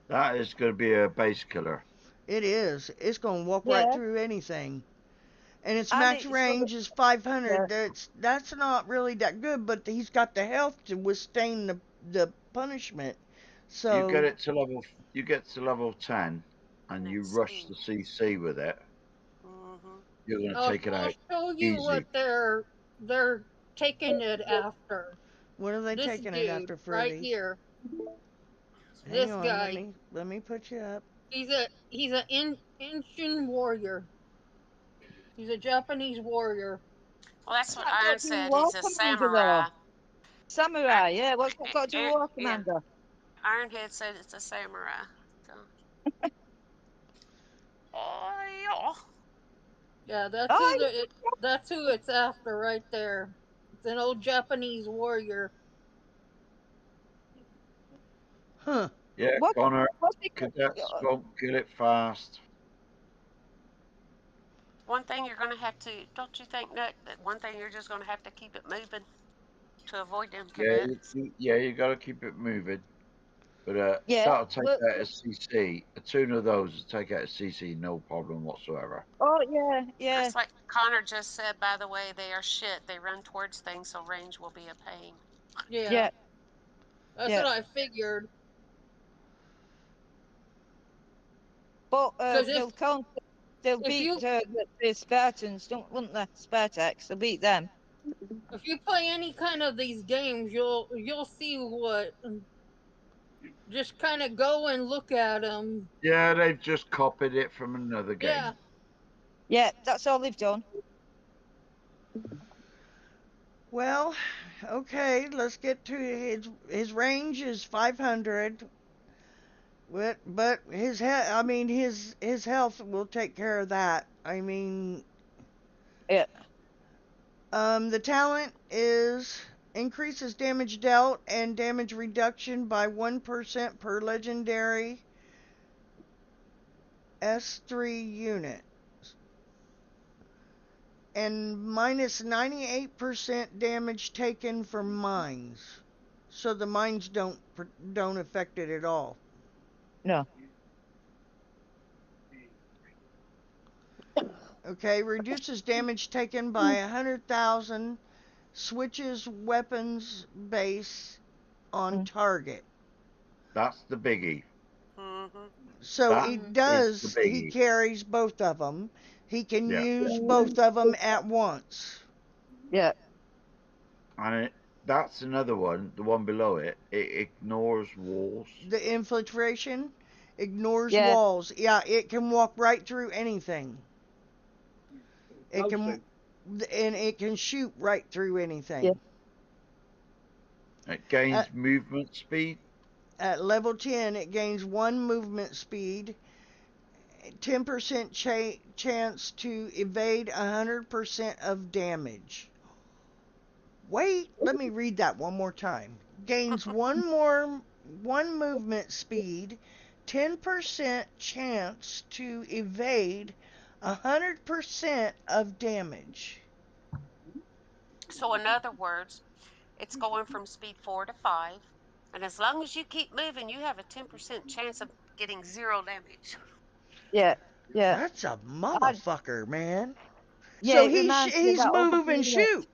That is going to be a base killer. It is. It's going to walk right Yeah. through anything. And its And max it's gonna. range is 500. Yeah. That's not really that good, but he's got the health to withstand the punishment. You get So it to level 10, and And you it's rush speed. the CC with it. Mm-hmm. You're going to I'll, take it I'll out show you easy. what they're taking it after. what are they This taking it dude after, right Fruity? here. Hang This on, guy. let me put you up. He's an ancient warrior. He's a Japanese warrior. Well, that's What's what that Iron got to do with said. War He's a Commander though? samurai. Samurai, yeah. What's that got to do with War Yeah, Commander? Ironhead said it's a samurai. So, oh Yeah, Oh, that's who it's after right there. It's an old Japanese warrior. Huh. Yeah, what? Connor, What's it? cadets won't kill it fast. one thing you're gonna have to, don't you think, Nick, that one thing you're just gonna have to keep it moving to avoid them cadets? You got to keep it moving. But Yeah. that'll take Well, out a CC. A tune of those will take out a CC, no problem whatsoever. oh yeah, yeah, Just like Connor just said, by the way, they are shit. They run towards things, so range will be a pain. Yeah. yeah. That's Yeah. what I figured. But Because they'll if beat you the Spartans, wouldn't they? Spartans, they'll beat them. if you play any kind of these games, you'll see what. Just kind of go and look at them. Yeah, they've just copied it from another Yeah. game. Yeah, that's all they've done. Well, okay, let's get to his range is 500. But his health will take care of that. I mean, Yeah. the talent is increases damage dealt and damage reduction by 1% per legendary S3 unit. And minus 98% damage taken from mines. So the mines don't affect it at all. No. Okay, reduces damage taken by 100,000. Switches weapons base on target. That's the biggie. Mm-hmm. So That he is the does, he biggie. carries both of them. He can Yeah. use both of them at once. Yeah. And that's another one, the one below it. It ignores walls. The infiltration ignores Yeah. walls. Yeah, it can walk right through anything. It can, and it can shoot right through anything. Yeah. It gains movement speed. At level 10, it gains 1 movement speed, 10% chance to evade 100% of damage. Wait, let me read that one more time. Gains 1 movement speed, 10% chance to evade 100% of damage. So, in other words, it's going from speed 4 to 5. And as long as you keep moving, you have a 10% chance of getting 0 damage. Yeah. Yeah. That's a I, motherfucker, man. yeah, So it reminds me of he's that other move and unit. shoot.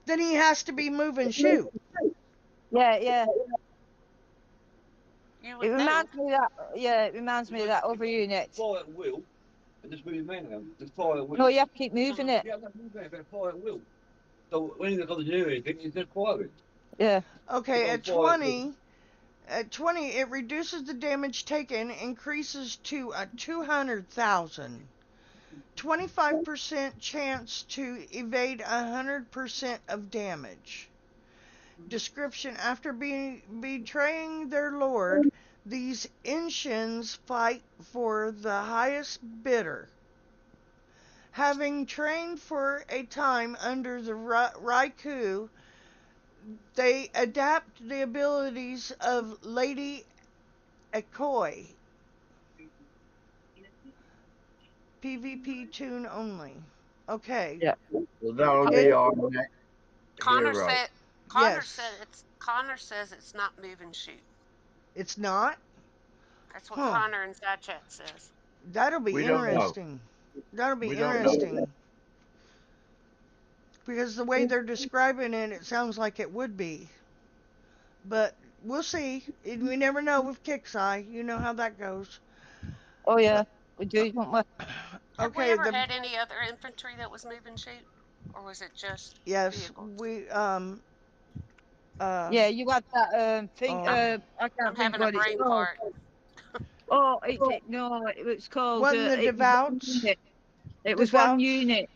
Then he has to be move and shoot. Yeah, yeah. You It would think. reminds me of that. Yeah, it reminds me of that other unit. Fire at will and just move around. Just fire at will. No, you have to keep moving it. Yeah, I'm not moving it, but fire at will. So when you're going to do anything, it's just firing. Yeah. Okay, It's on fire at will. at 20 it reduces the damage taken, increases to 200,000. 25% chance to evade 100% of damage. Description: after betraying their lord, these Inshins fight for the highest bidder. Having trained for a time under the Raikou, they adapt the abilities of Lady Akoi. PvP tune only. Okay. Yeah. Well, that'll be our next Connor hero. said. Yes. Connor says it's not move and shoot. It's not? That's what Huh. Connor in side chat says. That'll be We don't know. interesting. That'll be We don't know. interesting. Because the way they're describing it, it sounds like it would be. But we'll see. We never know with Kixeye. You know how that goes. Oh yeah, we do, don't we? Have we Okay, ever had any other infantry that was move and shoot, or was it just yes, vehicles? we Yeah, you had that thing. I I'm can't think having a what it's brain called. fart. Oh, no, it was called. wasn't the it was one Devouts? unit. It was one Devouts? unit.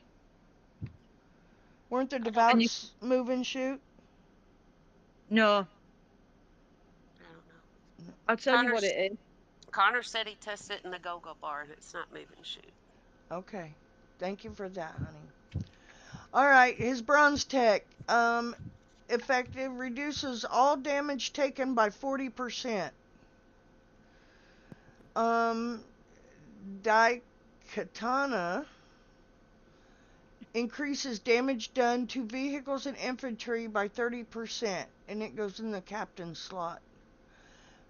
Weren't the And you, Devouts move and shoot? no, I don't know. I'll tell you what it is. Connor said he tested it in the go-go bar and it's not move and shoot. Okay. Thank you for that, honey. Alright, his bronze tech. Effective, reduces all damage taken by 40%. Daikatana increases damage done to vehicles and infantry by 30%, and it goes in the captain slot.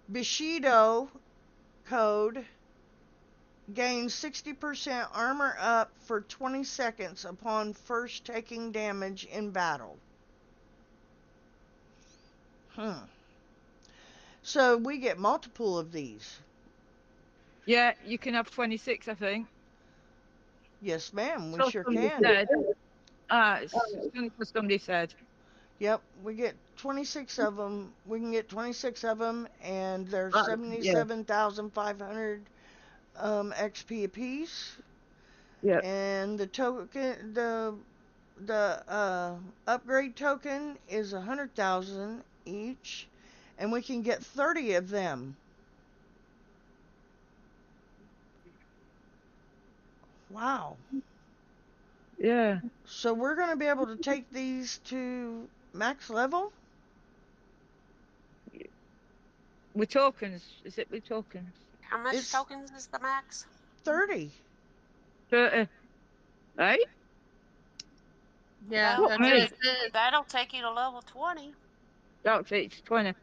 Bushido code gains 60% armor up for 20 seconds upon first taking damage in battle. So we get multiple of these. Yeah, you can have 26, I think. Yes, ma'am, we So sure somebody can. said. It's only because somebody said. Yep, we get 26 of them. We can get 26 of them, and they're Yeah, 77,500 XP apiece. yeah. And the upgrade token is 100,000 each, and we can get 30 of them. Wow. Yeah. So we're going to be able to take these to max level? With tokens. Is it with tokens? How much It's tokens is the max? 30. 30. Right? Yeah, Well, What that's I what me? it mean, says. that'll take you to level 20. That's it's 20.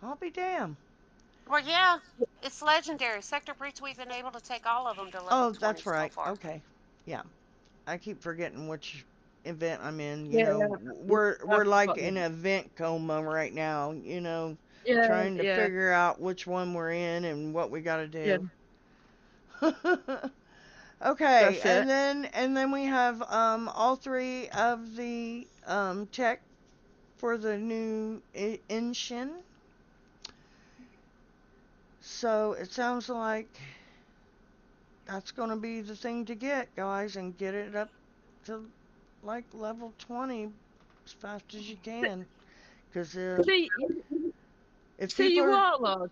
I'll be damned. Well, yeah, it's legendary. Sector Breach, we've been able to take all of them to level Oh, 20 that's so right. far. Okay. Yeah. I keep forgetting which event I'm in. You Yeah. know, Yeah. we're like in event coma right now. You know, Yeah. trying to Yeah. figure out which one we're in and what we got to Yeah. do. Okay, That's it. and then we have all three of the tech for the new Inshin. So it sounds like that's going to be the thing to get, guys, and get it up to like level 20 as fast as you can. Because See, if see people you are warlord.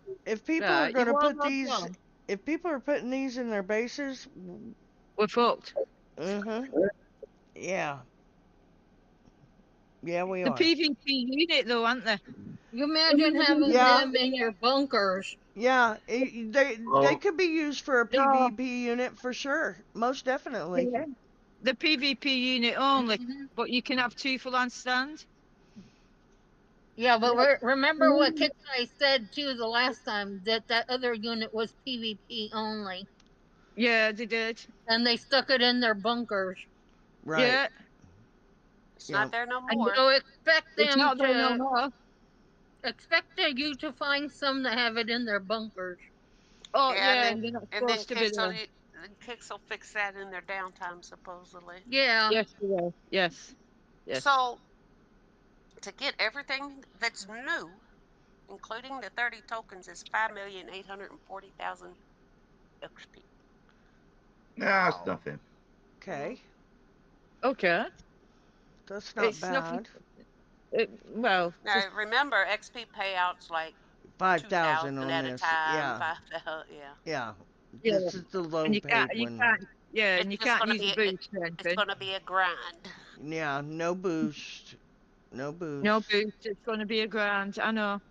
Right, going you to put warlord these, one. if people are putting these in their bases, We're fucked. yeah, yeah, we The are. PvP unit though, aren't they? You imagine having Yeah, them in your bunkers. yeah, they Well, could be used for a No. PvP unit for sure, most definitely. Yeah. The PvP unit only, Mhm. but you can have 2 for land stand. Yeah, but remember what Kixeye said too the last time, that that other unit was PvP only, Yeah, they did. and they stuck it in their bunkers. Right. Yeah, It's Yeah. not there no and more. So expect it's them not there no to more. you to find some that have it in their bunkers. Oh Yeah, yeah, and they're not and then supposed to be there. Kix will fix that in their downtime supposedly. Yeah. Yes, they will. Yes, yes. So to get everything that's new, including the 30 tokens, is 5,840,000 XP. that's Wow. nothing. Okay. Okay, That's not it's nothing. bad. Well, just Now remember, XP payouts like 5,000 2,000 on at a this. time, Yeah. 5,000. Yeah, Yeah. yeah, This is the and low you can't, paid you one. can't, yeah, and it's you just can't gonna use a be boost or it's anything. gonna be a grind. Yeah, no boost. No No boost. boost. It's going to be a grand. I know.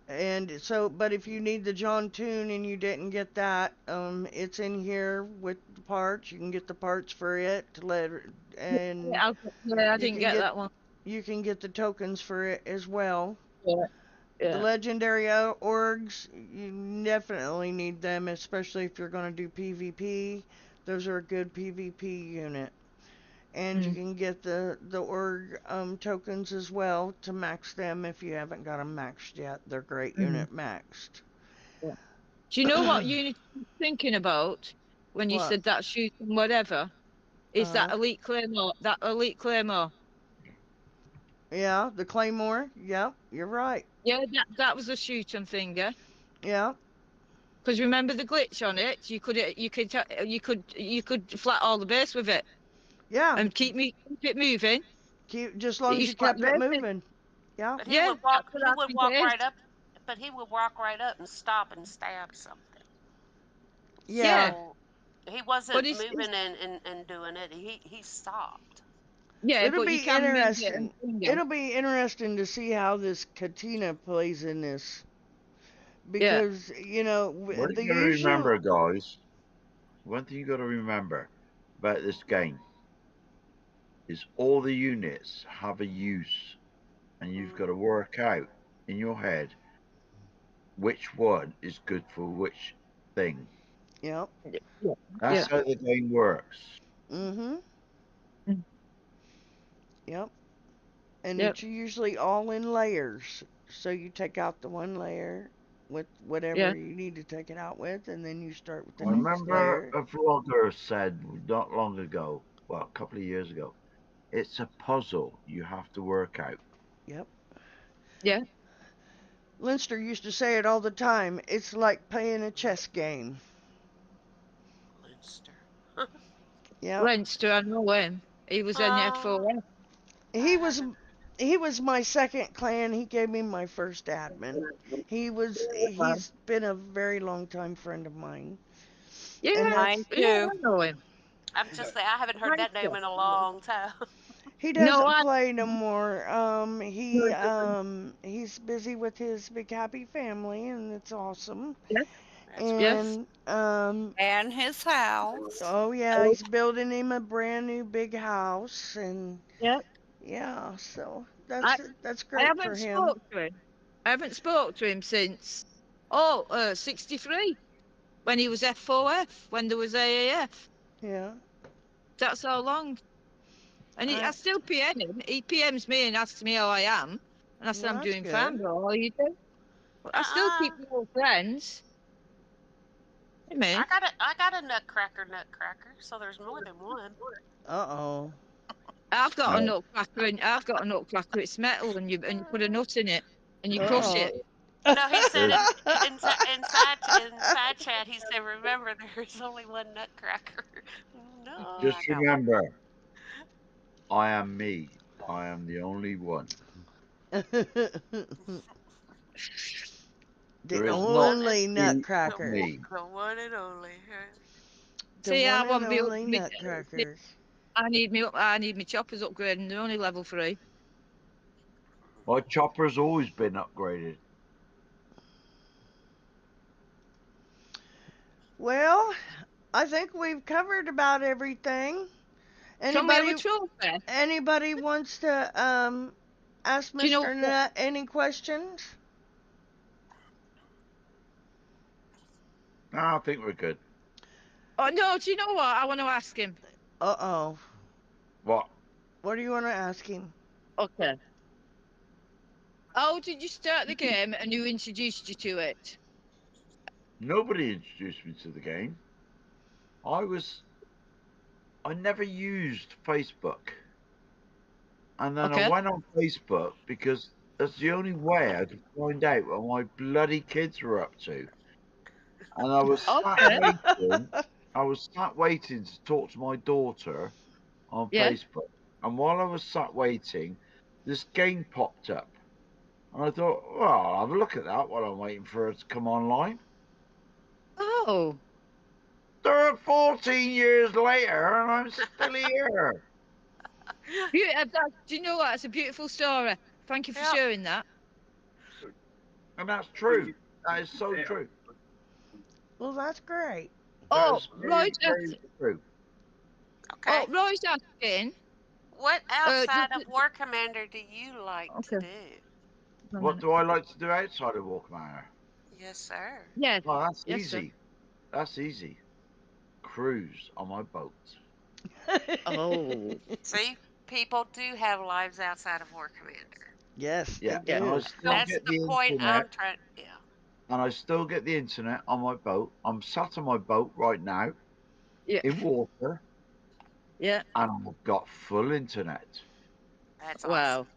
And so, but if you need the John Tune and you didn't get that, it's in here with the parts. You can get the parts for it to let, and Yeah, I you didn't can get get that one. the tokens for it as well. Yeah, The yeah. legendary orgs, you definitely need them, especially if you're going to do PvP. Those are a good PvP unit. And you Mm. can get the org tokens as well to max them if you haven't got them maxed yet. They're great Mm. unit maxed. Yeah. Do you know what unit I was thinking about when you What? said that shoot and whatever? Is that Uh, elite claymore? That elite claymore. yeah, the Claymore. Yep, you're right. Yeah, that was a shooting thing, yeah. Yeah, Because remember the glitch on it? You could flat all the base with it yeah. and keep it moving. Keep just as long as You you flat kept it base it. moving. Yeah, But Yeah, that's what he I've would been walk doing. right up. But he would walk right up and stop and stab something. yeah. Yeah, So he but wasn't it's moving and doing it. He stopped. yeah, It'll but you be can move it and interesting. finger. It'll be interesting to see how this Katina plays in this Yeah. because you know What the you got to usual. remember, guys, one thing you got to remember about this game is all the units have a use, and you've got to work out in your head which one is good for which thing. Yep. Yeah. That's Yeah. how the game works. Mhm. Mm. Yep. And Yep. it's usually all in layers. So you take out the one layer with Yeah. whatever you need to take it out with, and then you start with the I next remember layer. a vlogger said not long ago, well, a couple of years ago, it's a puzzle you have to work out. Yep. Yeah. Leinster used to say it all the time. It's like playing a chess game. Leinster. Yep. Leinster, I know him. He was in Oh, F4F. He was he was my second clan. He gave me my first admin. He's been a very long time friend of mine. And Yeah, Mine that's yeah, too. I know him. I'm just saying, I haven't heard that name Leinster. in a long time. he No, doesn't I. play no more. He's busy with his big happy family and it's awesome. Yes, That's great. yes. And And his house. oh yeah, he's building him a brand new big house and Yeah. yeah, so I that's I great for haven't him. spoke to him. I haven't spoke to him since 63 when he was F4F when there was AAF. Yeah. That's how long. And I I still PM him. He PMs me and asks me how I am, and I said well I'm that's doing fine. good. But how are you doing? I still keep Uh-uh. real friends. Hey man, I got a nutcracker, so there's more than one. Uh-oh. I've got a No. nutcracker and I've got a nutcracker. It's metal and you put a nut in it and you crush Uh-oh. it. No, he said There's inside chat. He said, "Remember, there's only one nutcracker." No, I just got one. remember, I am me. I am the only one. The There The is not one and only two the nutcracker. one, me. the one and only. The See, I one and want me. only nutcrackers. I need my choppers upgrading. They're only level 3. My chopper's always been upgraded. Well, I think we've covered about everything. Can we have a Anybody trophy? anybody wants to ask Do you know Mr. what? Nut any questions? No, I think we're good. Oh no, do you know what? I want to ask him. Uh-oh. What? What do you want to ask him? Okay. How did you start the game and who introduced you to it? Nobody introduced me to the game. I never used Facebook. And then I Okay. went on Facebook because that's the only way I could find out what my bloody kids were up to. And I was sat Okay. waiting. I was sat waiting to talk to my daughter on Yeah. Facebook. And while I was sat waiting, this game popped up. And I thought, well, I'll have a look at that while I'm waiting for it to come online. Oh. 14 years later, and I'm still here. Do you know what? It's a beautiful story. Thank you for Yep. sharing that. And that's true. That is so true. Well, that's great. That Oh, is very, Roy's very true. Okay. asking. What outside Does of War Commander do you like to okay. do? What do I like to do outside of Walk Manor? Yes, sir. Yes. Well, that's Yes, sir. easy. That's easy. Cruise on my boat. Oh. See, people do have lives outside of War Commander. Yes, they Yeah. Yeah. And I do. still That's get the the point internet. I'm trying. Yeah. And I still get the internet on my boat. I'm sat on my boat right now Yeah. in water. Yeah. And I've got full internet. That's Wow. awesome.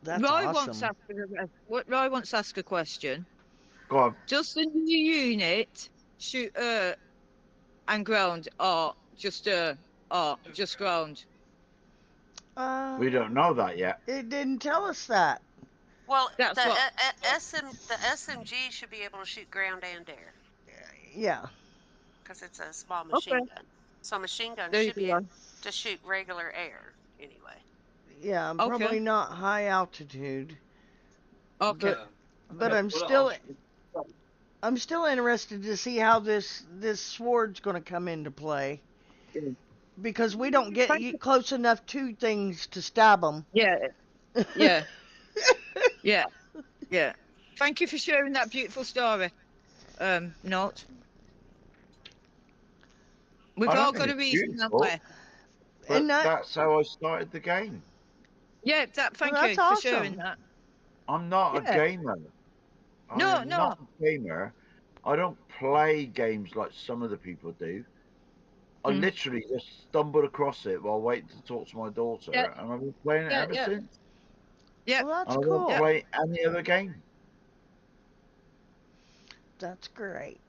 That's Roy wants to awesome. Roy wants to ask a question. Go on. Does the new unit shoot and ground or just ground? We don't know that yet. It didn't tell us that. Well, That's the what. the SMG should be able to shoot ground and air Yeah. because it's a small Okay. machine gun. So machine guns There you should be go. able to shoot regular air anyway. Yeah, Okay. probably not high altitude. Okay. But I'm still interested to see how this sword's going to come into play because we don't Thank you. get close enough to things to stab them. Yeah. Yeah. Yeah. Yeah. Thank you for sharing that beautiful story. Note. We've I don't all think got a it's reason, haven't beautiful, we? but And that that's how I started the game. Yeah. well, Thank that's you for sharing awesome. that. I'm not a Yeah. gamer. I No, am no. not a gamer. I don't play games like some of the people do. I Mm. literally just stumbled across it while waiting to talk to my daughter, Yeah, and I've been playing it yeah, ever yeah, since. yeah, Well, that's And I won't yeah. cool. play any other game. That's great.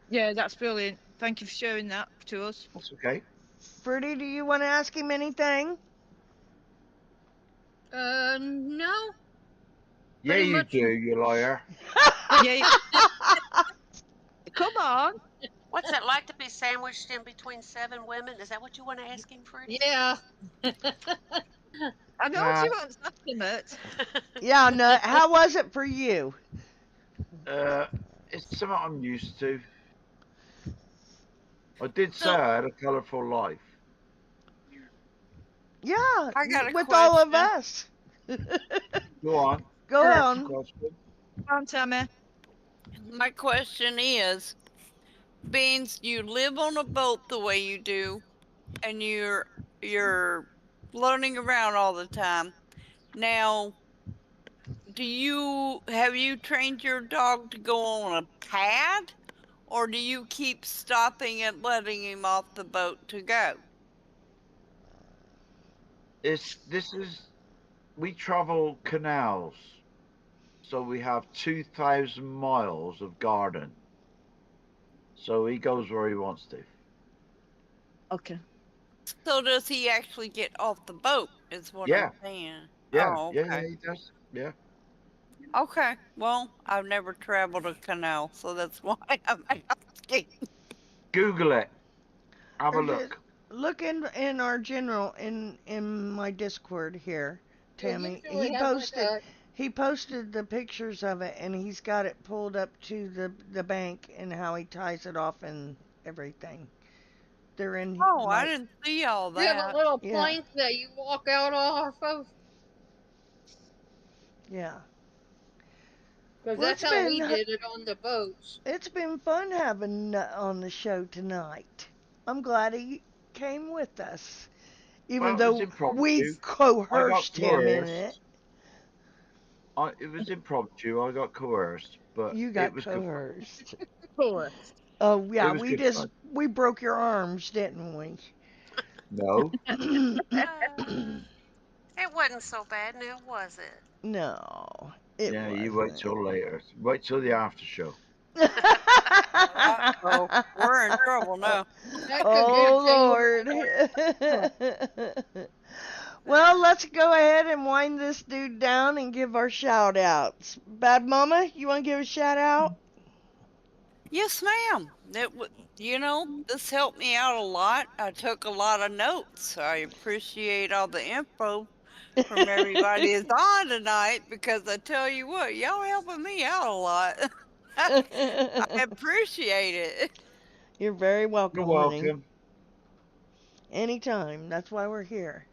Yeah, that's brilliant. Thank you for sharing that to us. That's okay. Fruity, do you want to ask him anything? No, Yeah, pretty you much. do, you liar. Yeah, come on. What's it like to be sandwiched in between 7 women? Is that what you want to ask him, Fruity? Yeah. I know Nah, she wants to ask him it. Yeah, Nut, how was it for you? it's something I'm used to. I did say So, I had a colourful life. Yeah, I got a with all of question. us. Go on, Go Yeah, ask the on. question. come on, Tammy. My question is, Beans, you live on a boat the way you do, and you're floating around all the time. Now, have you trained your dog to go on a pad, or do you keep stopping and letting him off the boat to go? We travel canals, so we have 2,000 miles of garden. So he goes where he wants to. Okay. So does he actually get off the boat? Is what I'm Yeah, saying. yeah, Oh, yeah, yeah, okay. he does. Yeah. Okay. Well, I've never traveled a canal, so that's why I'm asking. Google it. Have a Or just look. look in our general in my Discord here, You Tammy. usually have like a He posted the pictures of it and he's got it pulled up to the bank and how he ties it off and everything. They're in Oh, I my didn't see all you have a that. little yeah, plank that you walk out off of, yeah. because Well, that's how we did it on the boats. it's been fun having Nut on the show tonight. I'm glad he came with us, even Well, it was though we impromptu. I got coerced him in it. coerced. It was impromptu. I got coerced, but You it got was good fun. coerced. Cool. Oh It yeah, was good fun. we broke your arms, didn't we? No, it wasn't so bad now, was it? No, it yeah, you wait wasn't. till later. Wait till the after show. Uh-oh, we're in trouble now. That could get Oh dangerous. Lord. Well, let's go ahead and wind this dude down and give our shout outs. Bad Mama, you want to give a shout out? Yes, ma'am. This helped me out a lot. I took a lot of notes. I appreciate all the info from everybody that's on tonight because I tell you what, y'all helping me out a lot. I appreciate it. You're very You're welcome, honey. welcome. Anytime. That's why we're here.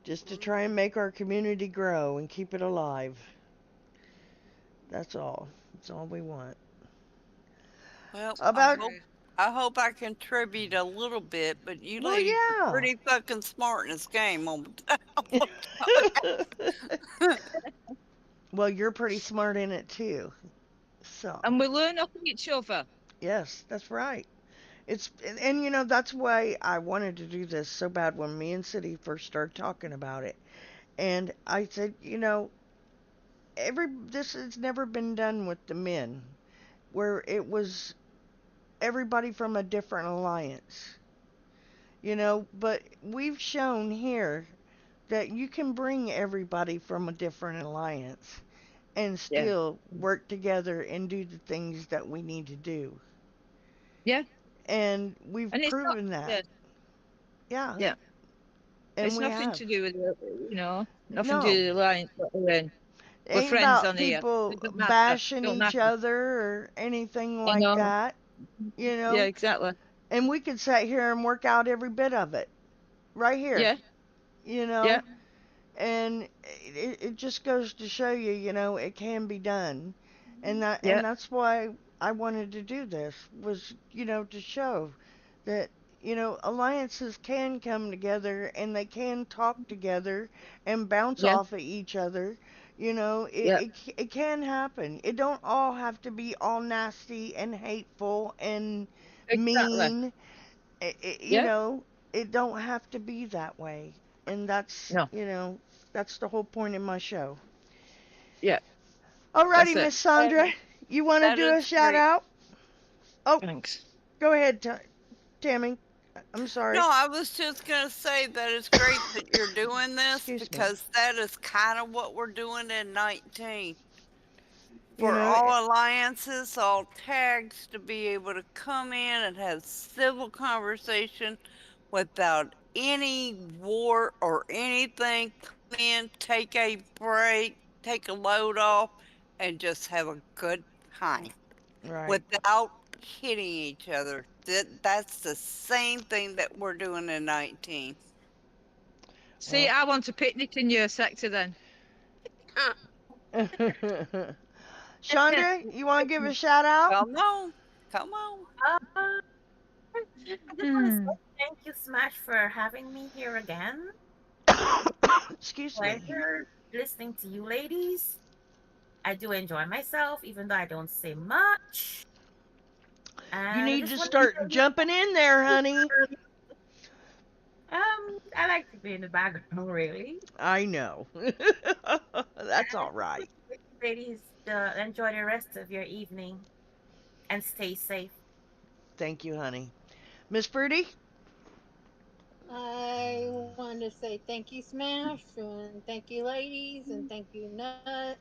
Just to try and Mhm. make our community grow and keep it alive. That's all. That's all we want. Well, About True. I hope I contribute a little bit, but you well, ladies are yeah. pretty fucking smart in this game. Well, you're pretty smart in it too. So, And we learn off each other. yes, that's right. And you know that's why I wanted to do this so bad when me and City first started talking about it. And I said, you know, every this has never been done with the men, where it was everybody from a different alliance. You know, but we've shown here that you can bring everybody from a different alliance and Yeah. still work together and do the things that we need to do. Yeah. And we've And it's not, proven that. yeah, Yeah, yeah. and It's we nothing have. to do with, nothing to do No, with the alliance that we're in. it We're ain't friends about on here. people Doesn't matter. bashing Don't each matter. other or anything You like know? that, you Yeah, know. exactly. And we could sit here and work out every bit of it right here, Yeah, you yeah, know. And it just goes to show you, you know, it can be done. And yeah, that's why I wanted to do this was, you know, to show that alliances can come together and they can talk together and bounce Yeah. off of each other. It, Yeah. it, it can happen. It don't all have to be all nasty and hateful and Exactly. mean. It, you Yeah. know, it don't have to be that way. And No. that's the whole point of my show. Yeah. Alrighty, That's it. Miss Sandra, you want to That do a is shout great. out? Oh, Thanks. go ahead, Tammy. I'm sorry. No, I was just gonna say that it's great that you're doing this Excuse me. because that is kind of what we're doing in 19. You For know, all alliances, all tags to be able to come in and have civil conversation without any war or anything. Come in, take a break, take a load off, and just have a good time right. without hitting each other. That's the same thing that we're doing in 19. See, Well, I want a picnic in your sector then. Chandra, you want to give a shout out? Come on, come on. I just want to say Hmm. thank you, Smash, for having me here again. Excuse me. Pleasure listening to you ladies. I do enjoy myself, even though I don't say much. You And I need just to want start jumping in there, honey. to I like to be in the background, really. I know. That's all right. Ladies, enjoy the rest of your evening and stay safe. Thank you, honey. Miss Prudy? I want to say thank you, Smash, and thank you, ladies, and thank you, Nut.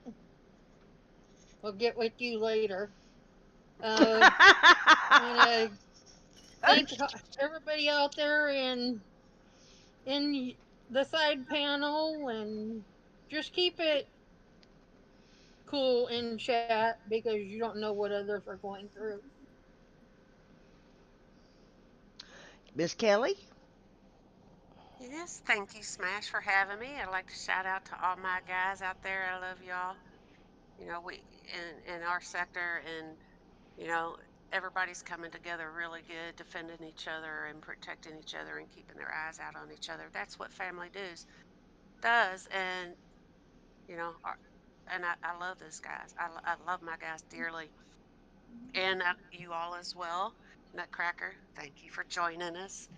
We'll get with you later. Uh, want to thank everybody out there in the side panel, and just keep it cool in chat because you don't know what others are going through. Miss Kelly? Yes, thank you, Smash, for having me. I'd like to shout out to all my guys out there. I love y'all. We in our sector, and you know, everybody's coming together really good, defending each other and protecting each other and keeping their eyes out on each other. That's what family does. And our, and I love those guys. I love my guys dearly, and you all as well. Nutcracker, thank you for joining us.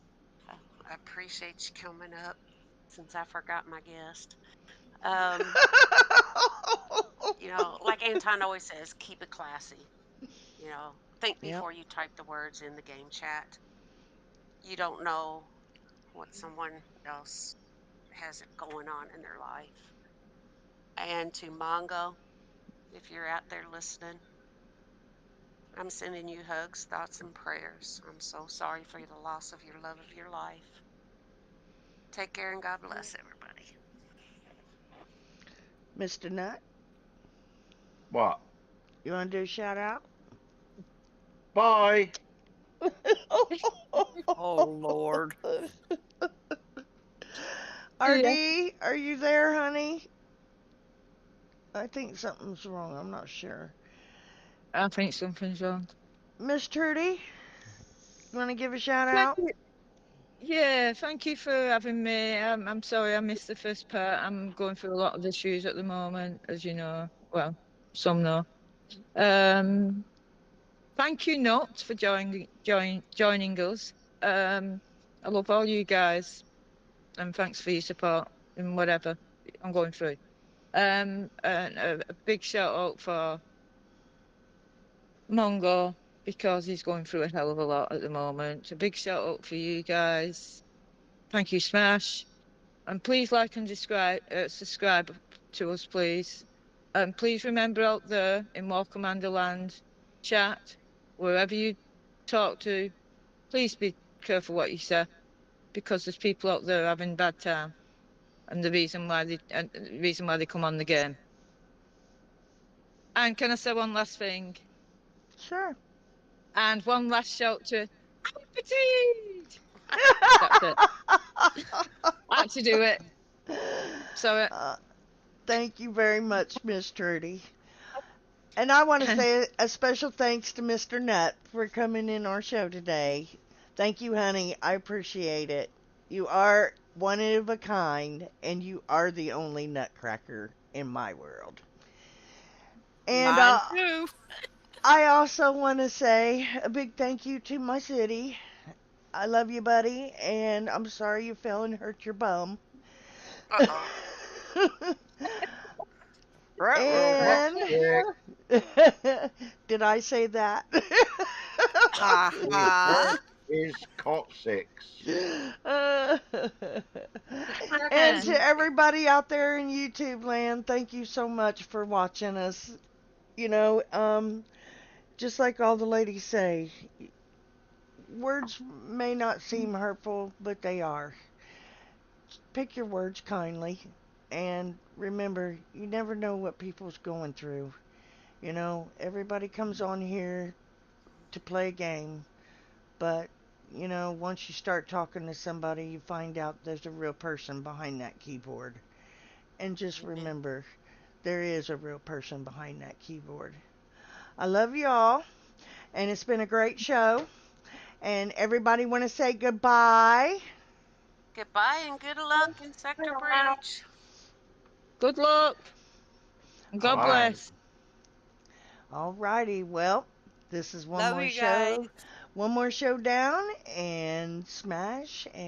Uh, I appreciate you coming up since I forgot my guest. Um, like Anton always says, keep it classy. Think Yep. before you type the words in the game chat. You don't know what someone else has going on in their life. And to Mongo, if you're out there listening, I'm sending you hugs, thoughts, and prayers. I'm so sorry for the loss of your love of your life. Take care and God bless everybody. Mr. Nut, What? you want to do a shout out? Bye. Oh, Lord. Yeah. RD, are you there, honey? I think something's wrong. I'm not sure. I think something's wrong. Miss Trudy, you want to give a shout Thank out? you. Yeah, thank you for having me. I'm sorry I missed the first part. I'm going through a lot of issues at the moment, as you know. Well, some know. Um, Thank you, Not, for joining us. I love all you guys, and thanks for your support in whatever I'm going through. And a big shout out for Mongo because he's going through a hell of a lot at the moment. A big shout out for you guys. Thank you, Smash. And please like and subscribe to us, please. And please remember out there in War Commander Land, chat, wherever you talk to, please be careful what you say because there's people out there having a bad time, and the reason why they come on the game. And can I say one last thing? Sure. And one last shout to Petite. That's it. I had to do it. So uh, thank you very much, Miss Trudy. And I want to say a special thanks to Mr. Nutt for coming in our show today. Thank you, honey. I appreciate it. You are one of a kind, and you are the only nutcracker in my world. And Mine too. I also want to say a big thank you to my city. I love you, buddy, and I'm sorry you fell and hurt your bum. Uh-oh. Right. And Toxic. did I say that? Ha The ha. word is coccyx. Uh, and to everybody out there in YouTube land, thank you so much for watching us. You know, just like all the ladies say, words may not seem hurtful, but they are. Pick your words kindly. And remember, you never know what people's going through. You know, everybody comes on here to play a game, but, you know, once you start talking to somebody, you find out there's a real person behind that keyboard. And just Amen. remember, there is a real person behind that keyboard. I love you all, and it's been a great show. And everybody want to say goodbye? Goodbye and good luck in Sector Breech. Good luck. All God right. bless. Alrighty, well, this is one Love more you guys. show. One more show down, and smash, and